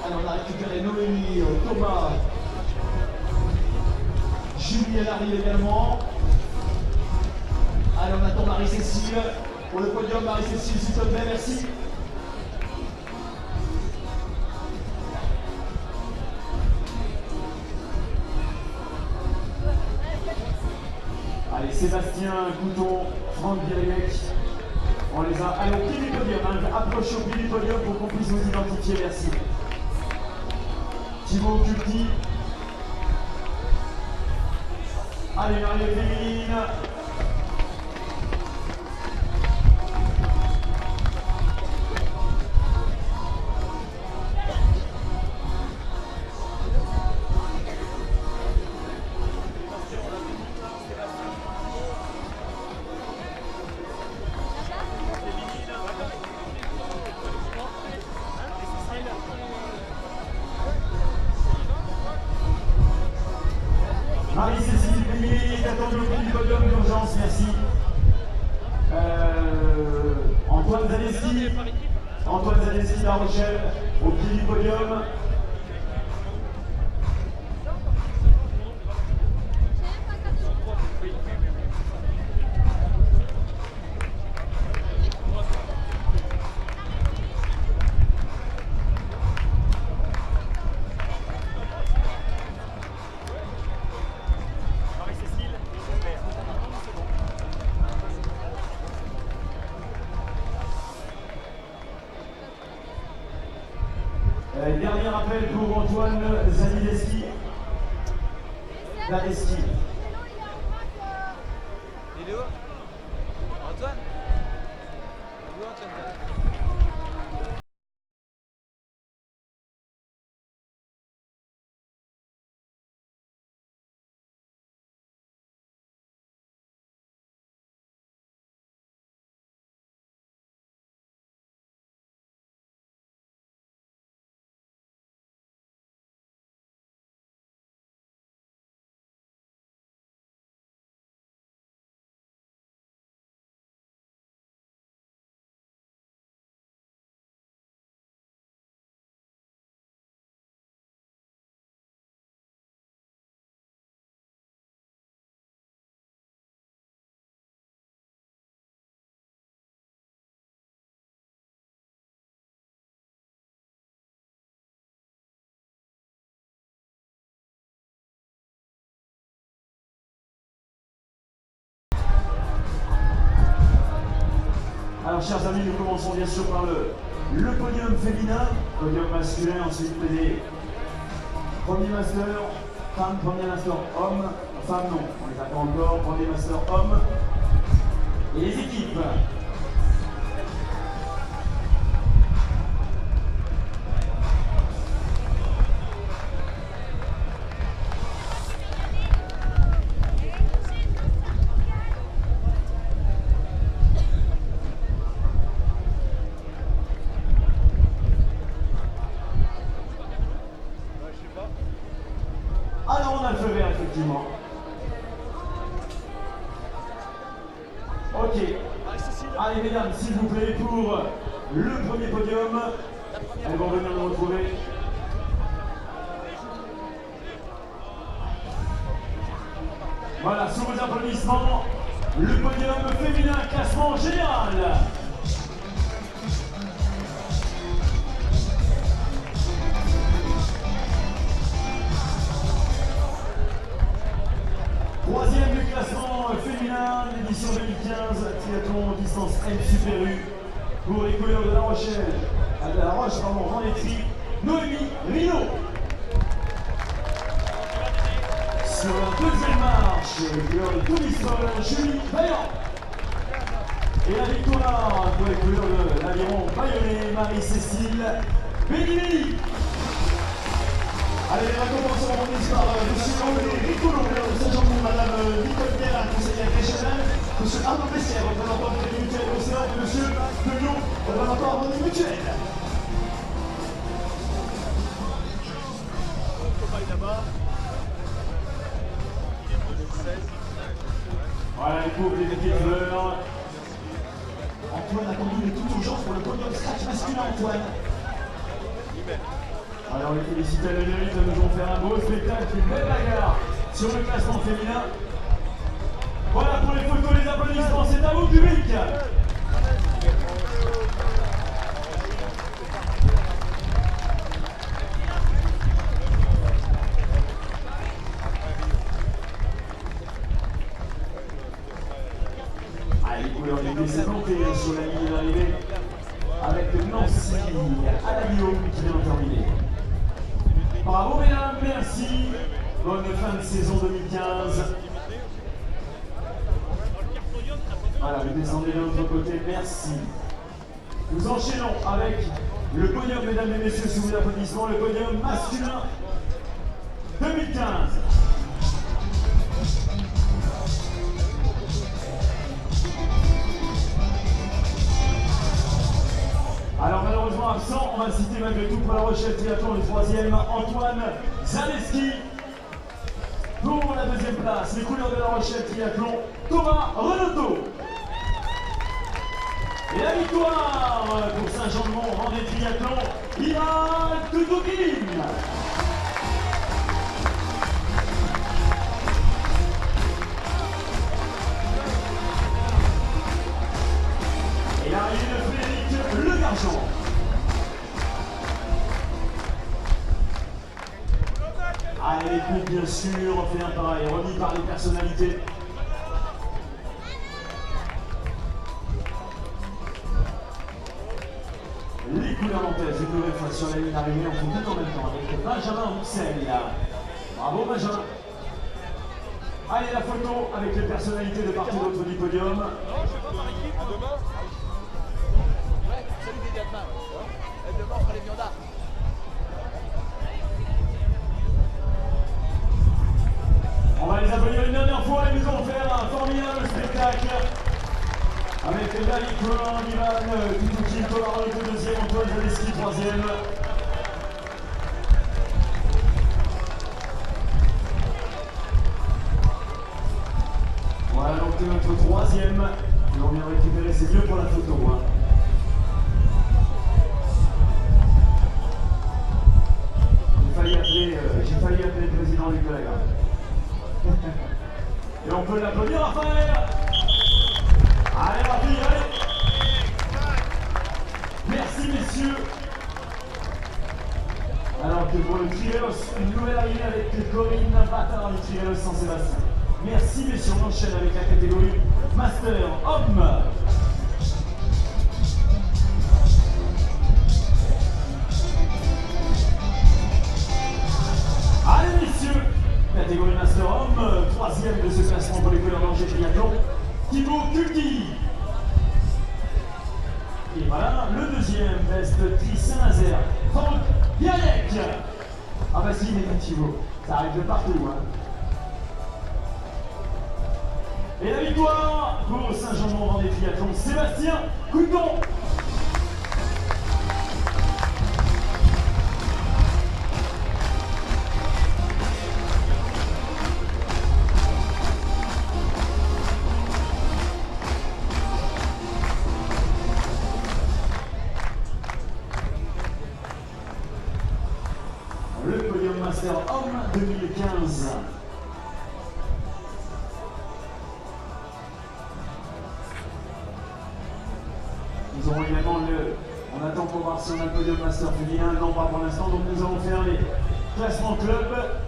Alors on a récupéré Noémie, Thomas, Julie elle arrive également. Allez, on attend Marie-Cécile pour le podium. Marie-Cécile, s'il te plaît, merci. Allez, Sébastien Couton, Franck Guéret, on les a. Allez, au pied du podium, hein, approchez au pied du podium pour qu'on puisse vous identifier, merci. Thibaut Culti. Allez, Marie-Féline. au pied du podium. Marie-Cécile, super. C'est bon. Dernier appel pour Antoine Zanileski. Zaneski. Il est où Antoine? Il est où Antoine? Alors, chers amis, nous commençons bien sûr par le podium féminin, podium masculin, ensuite les premiers master, femme, premier master homme, femme non, on les attend encore, premier master homme, et les équipes. Alors on a le feu vert effectivement. Ok. Allez mesdames, s'il vous plaît, pour le premier podium. Elles vont venir nous retrouver. Voilà, sous vos applaudissements, le podium féminin classement général. Troisième du classement féminin, l'édition 2015, triathlon distance M Super U pour les couleurs de La Rochelle, de La Roche, pardon, Vendétrie, Noémie Rino. Sur la deuxième marche, les couleurs de Tourisol, Julie Vaillant. Et la victoire pour les couleurs de l'Aviron Bayonnais, Marie-Cécile Béni. Allez, les récompenses seront remises par M. André Ricolo, maire de Saint-Jean-de-Mont, Mme Nicole Guerra, conseillère régionale, M. Arnaud Bessière, représentant de Crédit Mutuel Océan, et M. Delion, représentant Harmonie Mutuelle. Voilà, les couples, les équipes fleurs. Antoine a conduit de toute urgence pour le podium scratch masculin, Antoine. Alors les félicitations à l'Amérique, nous allons faire un beau spectacle, une belle bagarre sur le classement féminin. Voilà pour les photos, les applaudissements, c'est à vous public. Ah, les couleurs du D50 sur la ligne d'arrivée avec Nancy à la Guillaume qui vient de terminer. Bravo mesdames, merci. Bonne fin de saison 2015. Voilà, vous descendez de l'autre côté, merci. Nous enchaînons avec le podium, mesdames et messieurs, sous vos applaudissements, le podium masculin 2015. Alors malheureusement absent, on va le citer malgré tout pour La Rochelle Triathlon, le troisième, Antoine Zaleski. Pour la deuxième place, les couleurs de La Rochelle Triathlon, Thomas Renaudot. Et la victoire pour Saint-Jean-de-Mont, Vendée Triathlon, Ivan Tutukin. Et l'arrivée de Frédéric Le Garçon. Allez, les coups, bien sûr, on fait un pareil, remis par les personnalités. Les couleurs nantaises, une nouvelle fois sur la ligne d'arrivée, on fait tout en même temps avec Benjamin Roussel. Bravo Benjamin. Allez, la photo avec les personnalités de part et d'autre du podium. Non, je sais pas par équipe. À demain. Ouais, salut des gars demain. Ouais. Et demain, on fera les viandards. On va les applaudir une dernière fois, ils nous ont fait un formidable spectacle. Avec Dali Colin, Ivan Tutukin, Kolarek le deuxième, Antoine Zaleski troisième. Voilà donc notre troisième. Et on vient récupérer, c'est mieux pour la photo. Hein. J'ai failli appeler le président du collègue. Et on peut l'applaudir, Raphaël. Allez, Raphaël, allez. Merci, messieurs. Alors que pour le Trielos, une nouvelle arrivée avec Corinne Battard du Trielos Saint-Sébastien. Merci, messieurs. On enchaîne avec la catégorie Master Homme. Allez, messieurs. Catégorie Master Homme, troisième de ce classement pour les couleurs d'Angers Triathlon, Thibaut Kulki. Et voilà, le deuxième, veste Tri Saint-Nazaire, Franck Bialek. Ah bah si, il est Thibaut, ça arrive de partout. Hein. Et la victoire pour Saint-Jean-de-Mont-Vendée Triathlon, Sébastien Couton. Le podium Master Homme 2015. Nous aurons également on attend pour voir si on a le podium Master féminin, non pas pour l'instant, donc nous allons faire les classements club.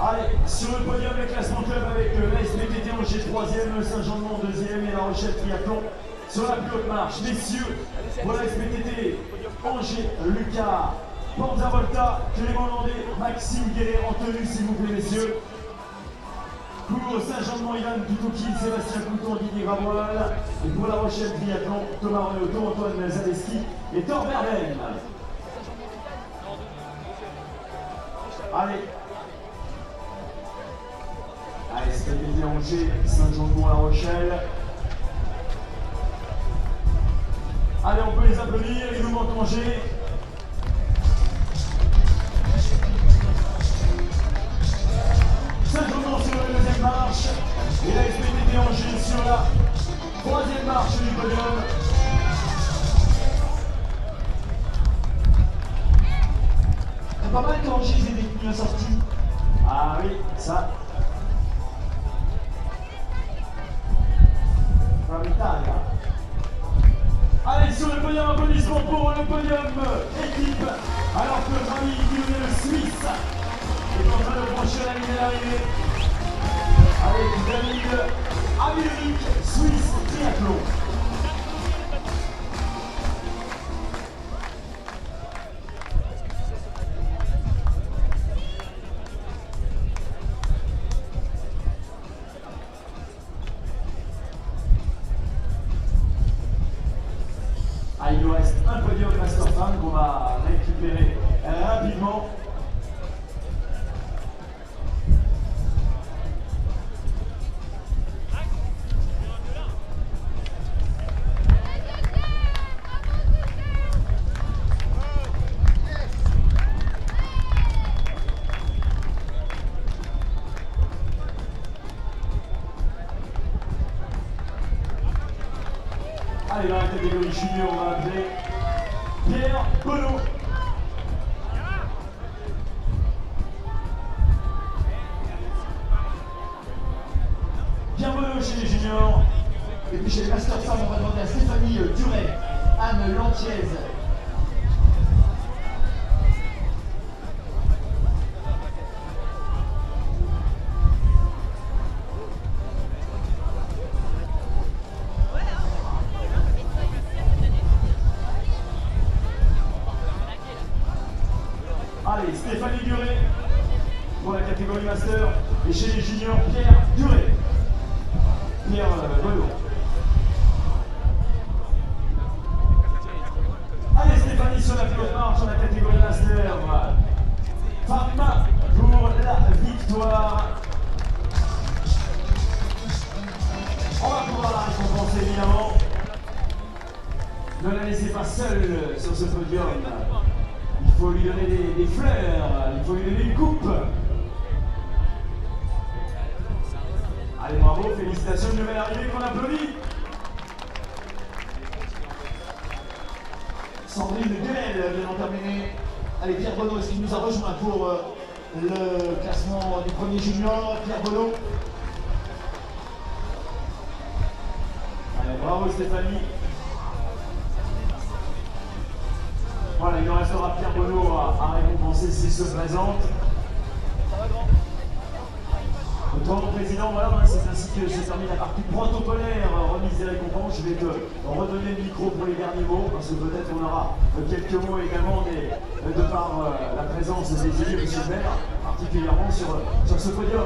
Allez, sur le podium, les classements club avec la SPTT Angers 3e, Saint-Jean-de-Mont 2e et La Rochelle Triathlon sur la plus haute marche. Messieurs, pour la SPTT, Angers, Lucas, Panza Volta, Clément Landé, Maxime Guéret en tenue, s'il vous plaît, messieurs. Pour Saint-Jean-de-Mont, Ivan Tutukin, Sébastien Couton, Didier Gravoil. Et pour La Rochelle Triathlon, Thomas Renaudot, Antoine Zaleski et Thor Verden. Allez. Allez, SPTT Angers, Saint-Jean-de-Mont, La Rochelle. Allez, on peut les applaudir, ils nous manquent Angers. Saint-Jean-de-Mont sur la deuxième marche et la SPTT Angers sur la troisième marche du podium. C'est pas mal qu'Angers ait des pneus sortis. Ah oui, ça. From Italia. Allez, sur le podium, applaudissements pour le podium équipe. Alors que Rami Guillaume, le Suisse, est en train de franchir la ligne d'arrivée avec David Amérique, Suisse Triathlon. Ah, il nous reste un podium Master Femme qu'on va récupérer rapidement. Allez, dans la catégorie junior, on va appeler Bono. Pierre Bono chez les juniors. Et puis chez les Master Femmes, on va demander à Stéphanie Duret, Anne Lantiez. Allez, Stéphanie Duret pour la catégorie Master. Et chez les juniors, Pierre Duret. Pierre Bono. Allez, Stéphanie sur la flotte marche sur la catégorie Master. Femme pour la victoire. On va pouvoir la récompenser évidemment. Ne la laissez pas seule sur ce podium. Il faut lui donner des fleurs, il faut lui donner une coupe. Allez, bravo, félicitations, une nouvelle arrivée qu'on applaudit. Sandrine Guenel vient d'en terminer. Allez, Pierre Bono, est-ce qu'il nous a rejoint pour le classement du premier junior? Pierre Bono. Allez, bravo Stéphanie. Voilà, il nous restera Pierre Bono à récompenser s'il se présente. Toi, mon président, voilà, c'est ainsi que s'est terminée la partie protocolaire remise des récompenses. Je vais te redonner le micro pour les derniers mots, parce que peut-être on aura quelques mots également de par la présence des élus, M. le maire, particulièrement sur ce podium.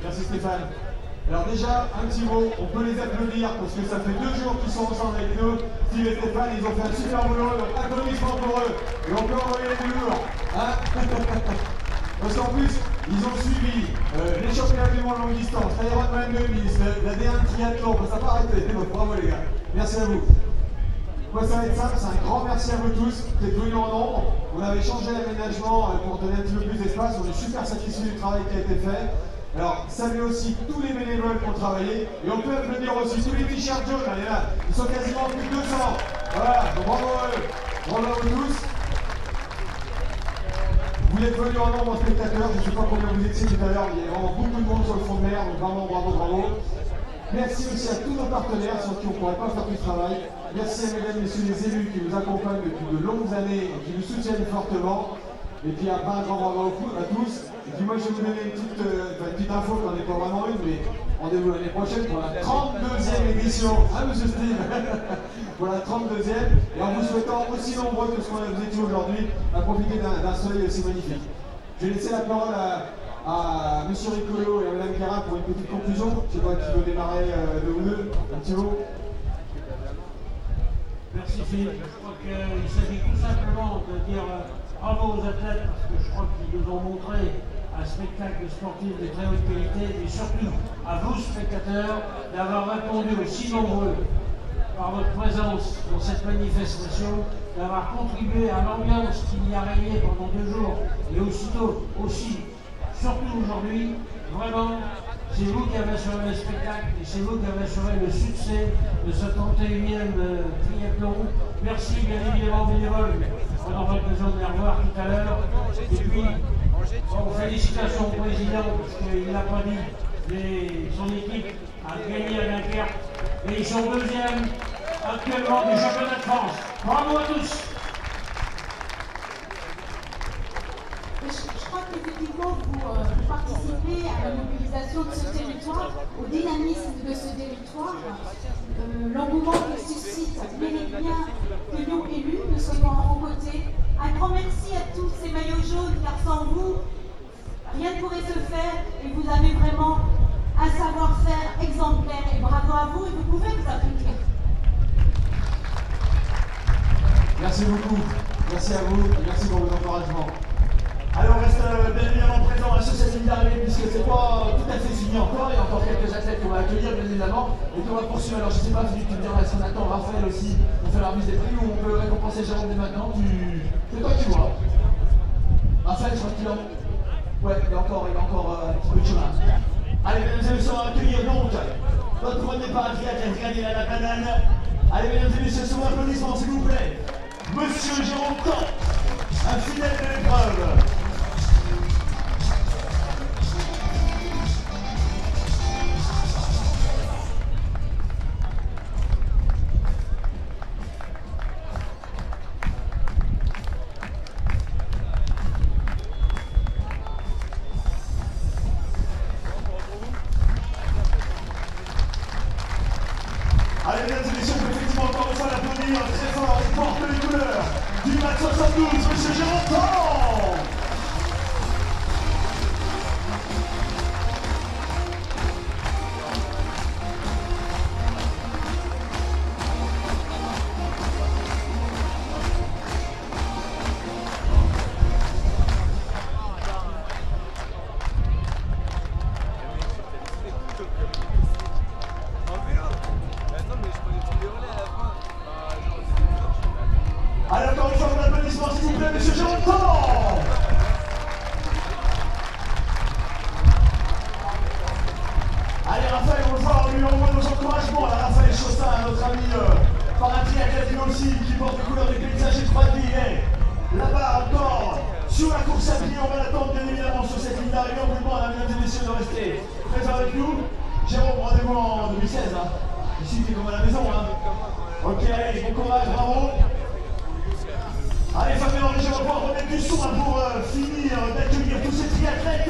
Merci Stéphane. Alors déjà, un petit mot, on peut les applaudir parce que ça fait 2 jours qu'ils sont ensemble avec nous. Steve et Stéphane, ils ont fait un super boulot, donc applaudissements pour eux. Et on peut envoyer les lourds. Hein. Parce qu'en plus, ils ont suivi les championnats du monde longue distance, l'Ironman 2000, la D1 triathlon, ça n'a pas arrêté. Bravo les gars, merci à vous. Moi ça va être simple, c'est un grand merci à vous tous d'être venus en nombre. On avait changé l'aménagement pour donner un petit peu plus d'espace, on est super satisfait du travail qui a été fait. Alors, saluez aussi tous les bénévoles qui ont travaillé, et on peut applaudir aussi tous les t-shirts jaunes, là, là, ils sont quasiment plus de 200. Voilà, donc bravo à eux, bravo à vous tous. Vous êtes venus en nombre en spectateurs, je ne sais pas combien vous étiez tout à l'heure, mais il y a vraiment beaucoup de monde sur le fond de mer, donc vraiment bravo, bravo. Merci aussi à tous nos partenaires sur qui on ne pourrait pas faire tout ce travail. Merci à mesdames et messieurs les élus qui nous accompagnent depuis de longues années et qui nous soutiennent fortement. Et puis après, un grand bravo à tous. Et puis moi, je vais vous donner une petite info, qu'on n'est pas vraiment une, mais rendez-vous l'année prochaine pour la 32e édition. Hein, monsieur Steve? Pour la 32e. Et en vous souhaitant aussi nombreux que ce qu'on vous étiez aujourd'hui, à profiter d'un soleil aussi magnifique. Je vais laisser la parole à monsieur Ricolo et à madame Guérin pour une petite conclusion. Je sais pas qui veut démarrer de vous deux. Un petit mot. Merci Philippe. Je crois qu'il s'agit tout simplement de dire bravo aux athlètes parce que je crois qu'ils nous ont montré un spectacle sportif de très haute qualité, mais surtout à vous spectateurs d'avoir répondu aussi nombreux par votre présence dans cette manifestation, d'avoir contribué à l'ambiance qu'il y a régné pendant 2 jours et aussitôt aussi, surtout aujourd'hui, vraiment. C'est vous qui avez assuré le spectacle et c'est vous qui avez assuré le succès de ce 31e triathlon. Merci bien évidemment bénévoles, on aura l'occasion de les revoir tout à l'heure. Et puis, félicitations au président parce qu'il n'a pas dit, mais son équipe a gagné à Dunkerque et ils sont 2e actuellement du championnat de France. Bravo à tous! Je crois qu'effectivement, vous participez à la mobilisation de ce territoire, au dynamisme de ce territoire. L'engouement qu'il suscite mérite bien que nous, élus, nous soyons à vos côtés. Un grand merci à tous ces maillots jaunes, car sans vous, rien ne pourrait se faire et vous avez vraiment un savoir-faire exemplaire. Et bravo à vous et vous pouvez vous appliquer. Merci beaucoup. Merci à vous et merci pour vos encouragements. Alors, on reste bien évidemment présent à cette ligne d'arrivée puisque c'est pas tout à fait fini encore. Il y a encore quelques athlètes qu'on va accueillir bien évidemment et qu'on va poursuivre. Alors, je sais pas, Philippe, tu me diras, est-ce qu'on attend Raphaël aussi pour faire la remise des prix ou on peut récompenser Jérôme dès maintenant? C'est toi qui vois. Raphaël, je crois qu'il en... Ouais, il y a encore un petit peu de chemin. Allez, mesdames et messieurs, on va accueillir donc notre premier paratriathlète, Daniela Banane, Allez, mesdames et messieurs, sur l'applaudissement, s'il vous plaît. Monsieur Jérôme Tan, un fidèle de l'épreuve. Allez, mesdames et messieurs, on peut effectivement encore une fois l'applaudir très fort. Il porte les couleurs du match 72, monsieur Jérôme Tan. Allez, encore une fois, un applaudissement, s'il vous plaît, monsieur Jérôme Tan. Allez, Raphaël, on lui envoie nos encouragements. Là, Raphaël Chaussin, notre ami paratriathlète aussi, qui porte les couleurs des paysages et 3D. Là-bas, encore, sur la course à pied, on va l'attendre bien évidemment sur cette ligne d'arrivée. On vous demande, mesdames et messieurs, de rester présents avec nous. Jérôme, rendez-vous en 2016, hein. Ici, t'es comme à la maison, hein. Ok, allez, bon courage, bravo. Allez, Fabien Henri, je vais pouvoir remettre du son pour finir d'accueillir tous ces triathlètes.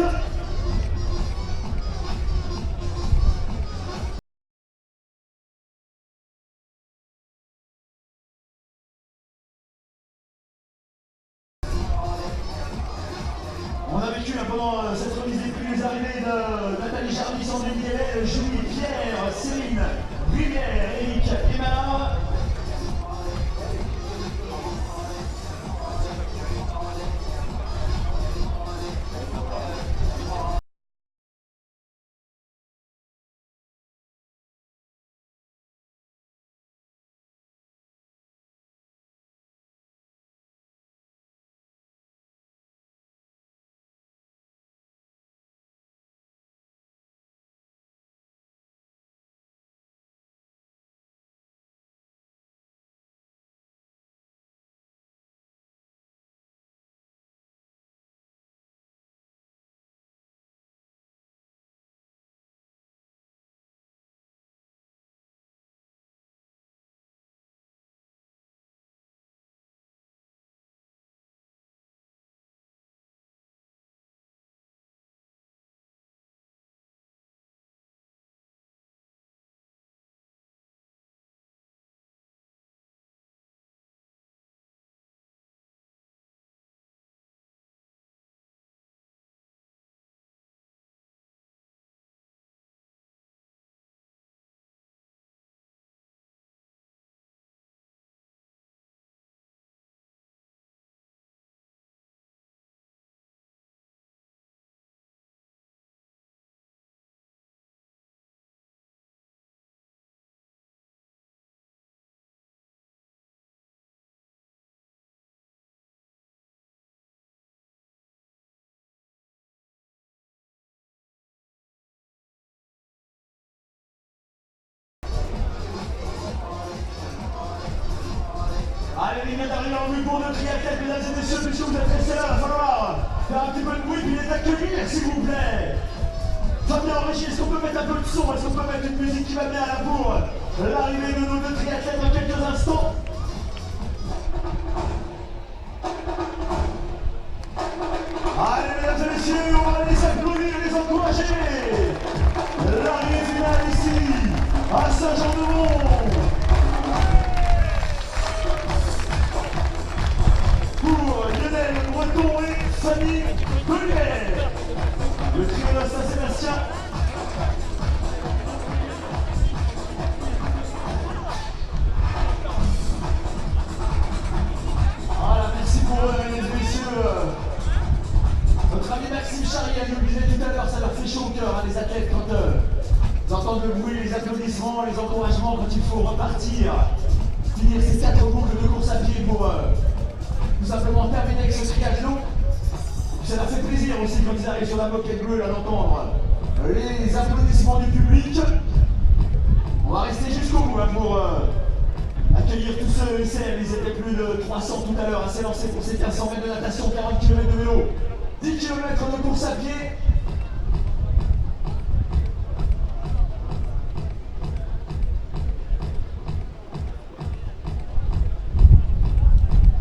On a vécu pendant cette remise des prix les arrivées de Nathalie Jardy, Sandrine Guélet, Julie, Pierre, Céline, Rivière, Eric et Malara. Allez, les gars d'arriver en vue pour notre triathlète, mesdames et messieurs, puisque vous êtes restés là, il va falloir faire un petit peu de bruit puis les accueillir, s'il vous plaît. Fabien Henri, est-ce qu'on peut mettre un peu de son? Est-ce qu'on peut mettre une musique qui va bien là pour l'arrivée de nos deux triathlètes dans quelques instants? Allez, mesdames et messieurs, on va les applaudir et les encourager. L'arrivée finale ici, à Saint-Jean-de-Mont. Pour Lionel Breton et Fanny Collier. Le trio de Saint-Sébastien. Voilà, merci pour eux, mesdames et messieurs. Notre ami Maxime Charrier, je le disais tout à l'heure, ça leur fait chaud au cœur, hein, les athlètes, quand ils entendent le bruit, les applaudissements, les encouragements, quand il faut repartir, finir ces 4 boucles de course à pied pour tout simplement terminer avec ce triathlon. Ça leur fait plaisir aussi quand ils arrivent sur la moquette bleue là d'entendre les applaudissements du public. On va rester jusqu'au bout hein, pour accueillir tous ceux et celles, ils étaient plus de 300 tout à l'heure à s'élancer pour ces 1500 mètres de natation, 40 km de vélo, 10 km de course à pied.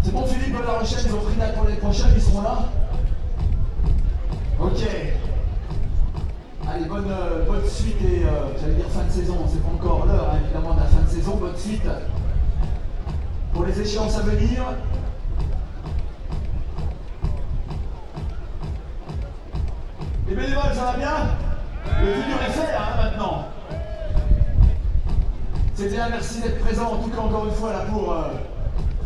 C'est bon Philippe de La Rochelle, ils ont pris date pour l'année prochaine, ils seront là. Ok. Allez, bonne suite et j'allais dire fin de saison, c'est pas encore l'heure hein, évidemment de la fin de saison, bonne suite pour les échéances à venir. Les bénévoles, ça va bien? Le plus dur est fait hein, maintenant. C'est bien, merci d'être présent en tout cas encore une fois là pour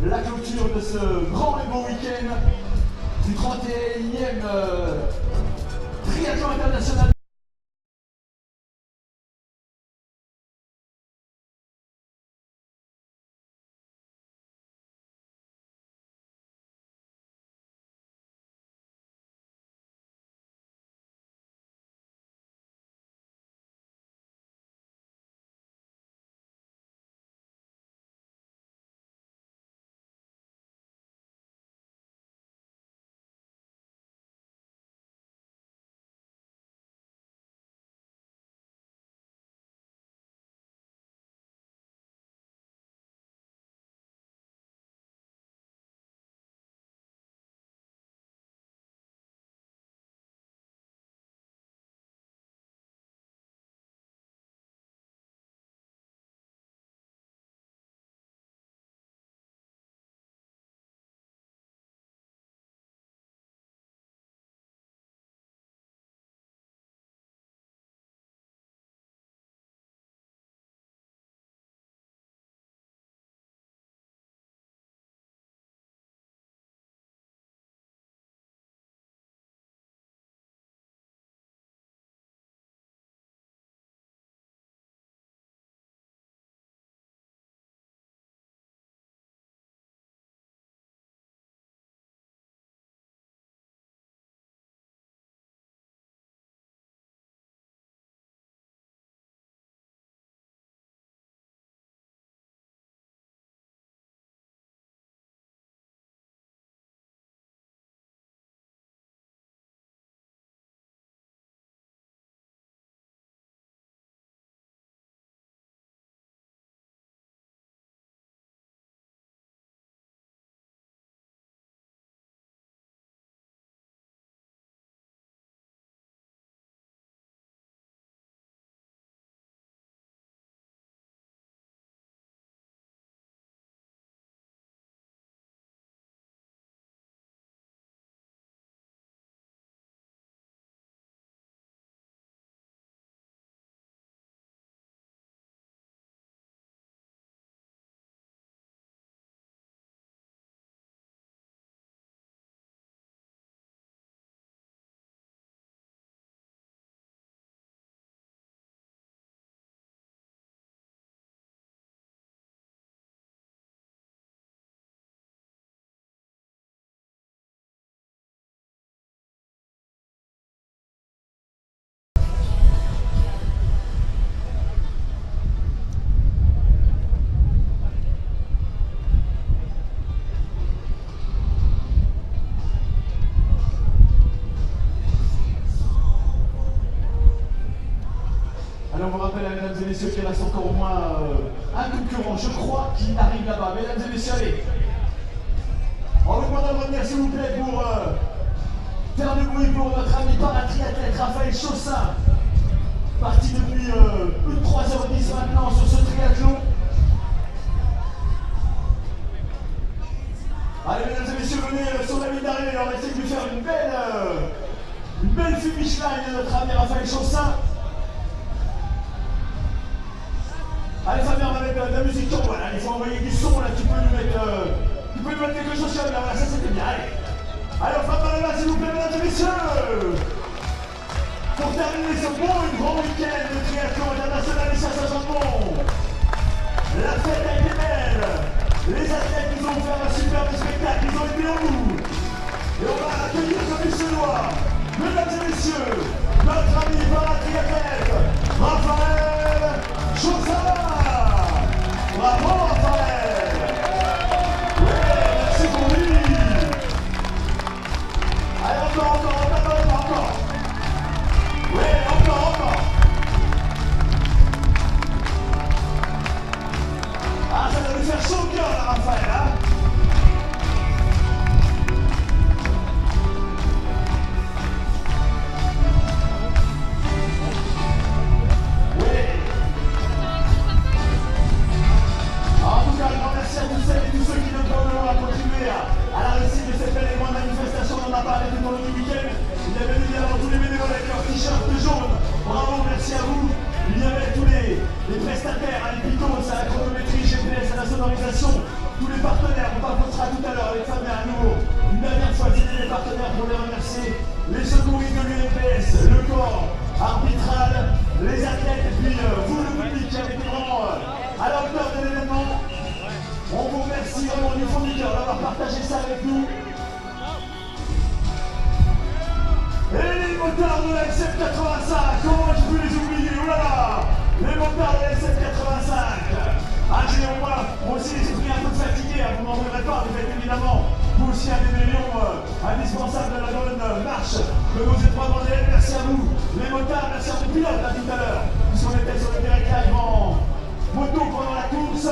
la clôture de ce grand et beau week-end du 31e triathlon international. Alors on vous rappelle, mesdames et messieurs, qu'il reste encore au moins un concurrent, je crois, qui arrive là-bas. Mesdames et messieurs, allez. On vous demande de revenir, s'il vous plaît, pour faire du bruit pour notre ami paratriathlète Raphaël Chaussin, parti depuis plus de 3h10 maintenant sur ce triathlon. Allez, mesdames et messieurs, venez sur la ligne d'arrivée. On va essayer de lui faire une belle finish line de notre ami Raphaël Chaussin. Allez Fabien, on va mettre de la musique sur toi, là, il faut envoyer du son, là, tu peux lui mettre quelque chose sur là, voilà, ça c'était bien, allez. Allez, on frappe dans les mains, s'il vous plaît, mesdames et messieurs. Pour terminer ce grand week-end de triathlon international ici à Saint-Jean-de-Mont. La fête a été belle, les athlètes nous ont offert un superbe spectacle, ils ont été au bout. Et on va accueillir comme il se doit, mesdames et messieurs, notre ami paratriathlète, Raphaël Chaussin. Bravo Raphaël. avec nous. Et les motards de la SF85, comment je peux les oublier? Oulala, les motards de la SF85. Ah, moi aussi les esprits un peu fatigués, vous m'en voudrez pas, vous êtes évidemment vous aussi un des maillons indispensables de la bonne marche de nos épreuves mondiales. Merci à vous, les motards, merci à vos pilotes à tout à l'heure, puisqu'on était sur le direct live en moto pendant la course.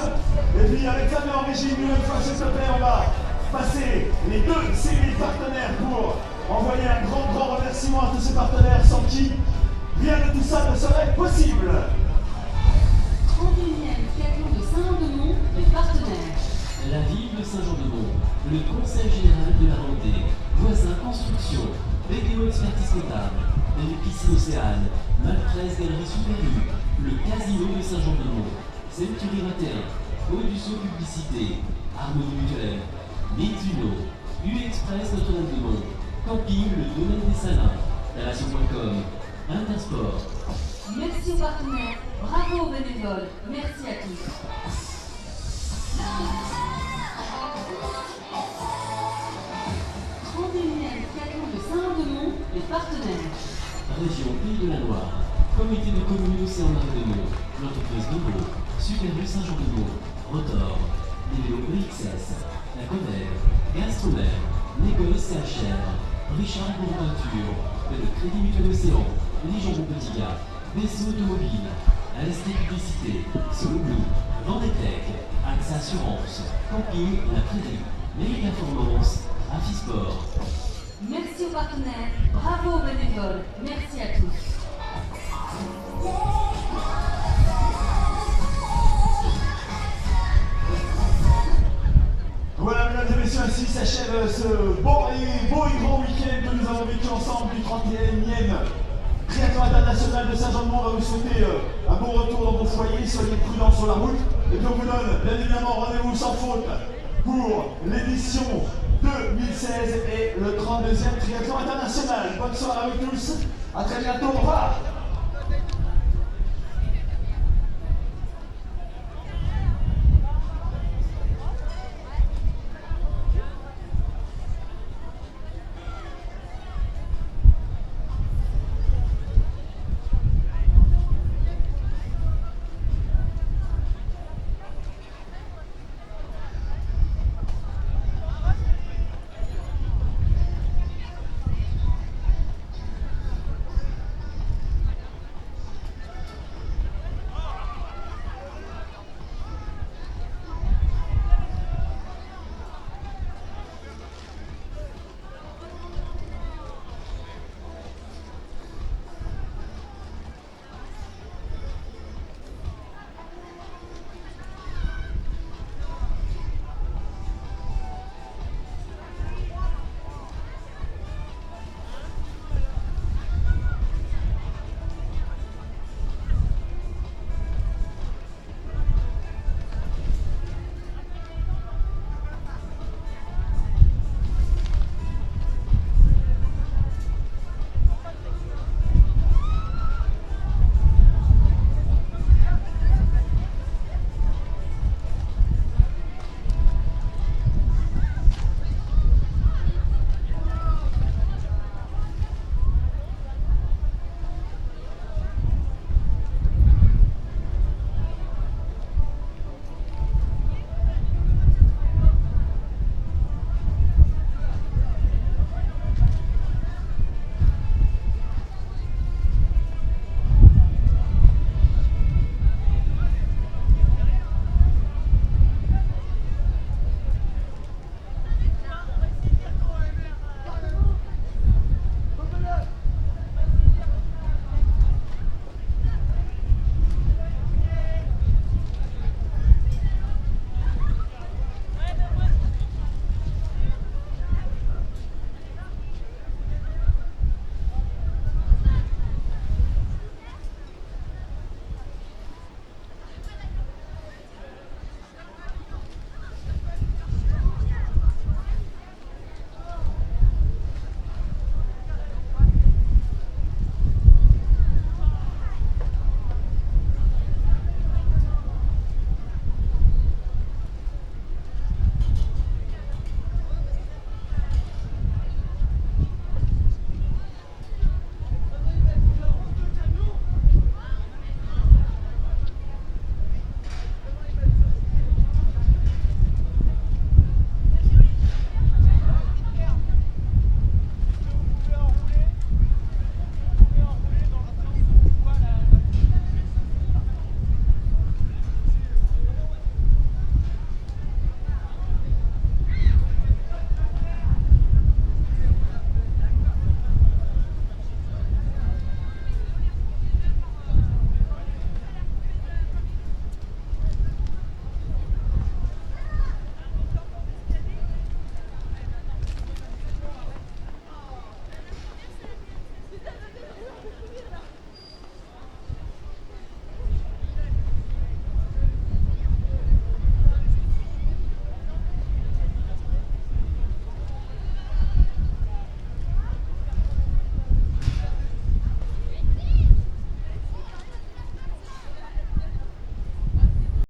Et puis avec Fabien en régime, une fois s'il te plaît, on va passer les 2 séries partenaires pour envoyer un grand remerciement à tous ces partenaires sans qui rien de tout ça ne serait possible. 31e triathlon de Saint-Jean-de-Mont, les partenaires. La ville de Saint-Jean-de-Mont, le Conseil général de la Vendée, Voisin Construction, BDO Expertise Comptable, les piscines Océane, Malpresse Galerie Super U, le Casino de Saint-Jean-de-Mont, Century 21, Haut-du-Saut Publicité, Harmonie Mutuelle, Mizuno, U-Express Notre-Dame-de-Mont, Camping Le Domaine des Salins, Relation.com, Intersport. Merci aux partenaires, bravo aux bénévoles, merci à tous. Triathlon de Saint-Jean-de-Mont, les partenaires. Région Pays de la Loire, Comité de communes Océan-Marais-de-Mont, l'entreprise Novo, Super U Saint-Jean-de-Mont, Rotor, les vélos EXS, la Codère, Gastromer, Négoce CHR, Richard Bourg-Peinture, le Crédit Mutuel Océan, Lijon Petit Gars, Vaisseau Automobile, AST Publicité, Solo Blue, Vendée-Tech, AXA Assurance, Camping La Prairie, Mairie Performance, Affisport. Merci aux partenaires, bravo aux bénévoles, merci à tous. Voilà, mesdames et messieurs, ainsi s'achève ce beau et grand week-end que nous avons vécu ensemble du 31e triathlon international de Saint-Jean-de-Mont. On va vous souhaiter un bon retour dans vos foyers, soyez prudents sur la route. Et puis on vous donne bien évidemment rendez-vous sans faute pour l'édition 2016 et le 32e triathlon international. Bonne soirée à vous tous, à très bientôt, au revoir.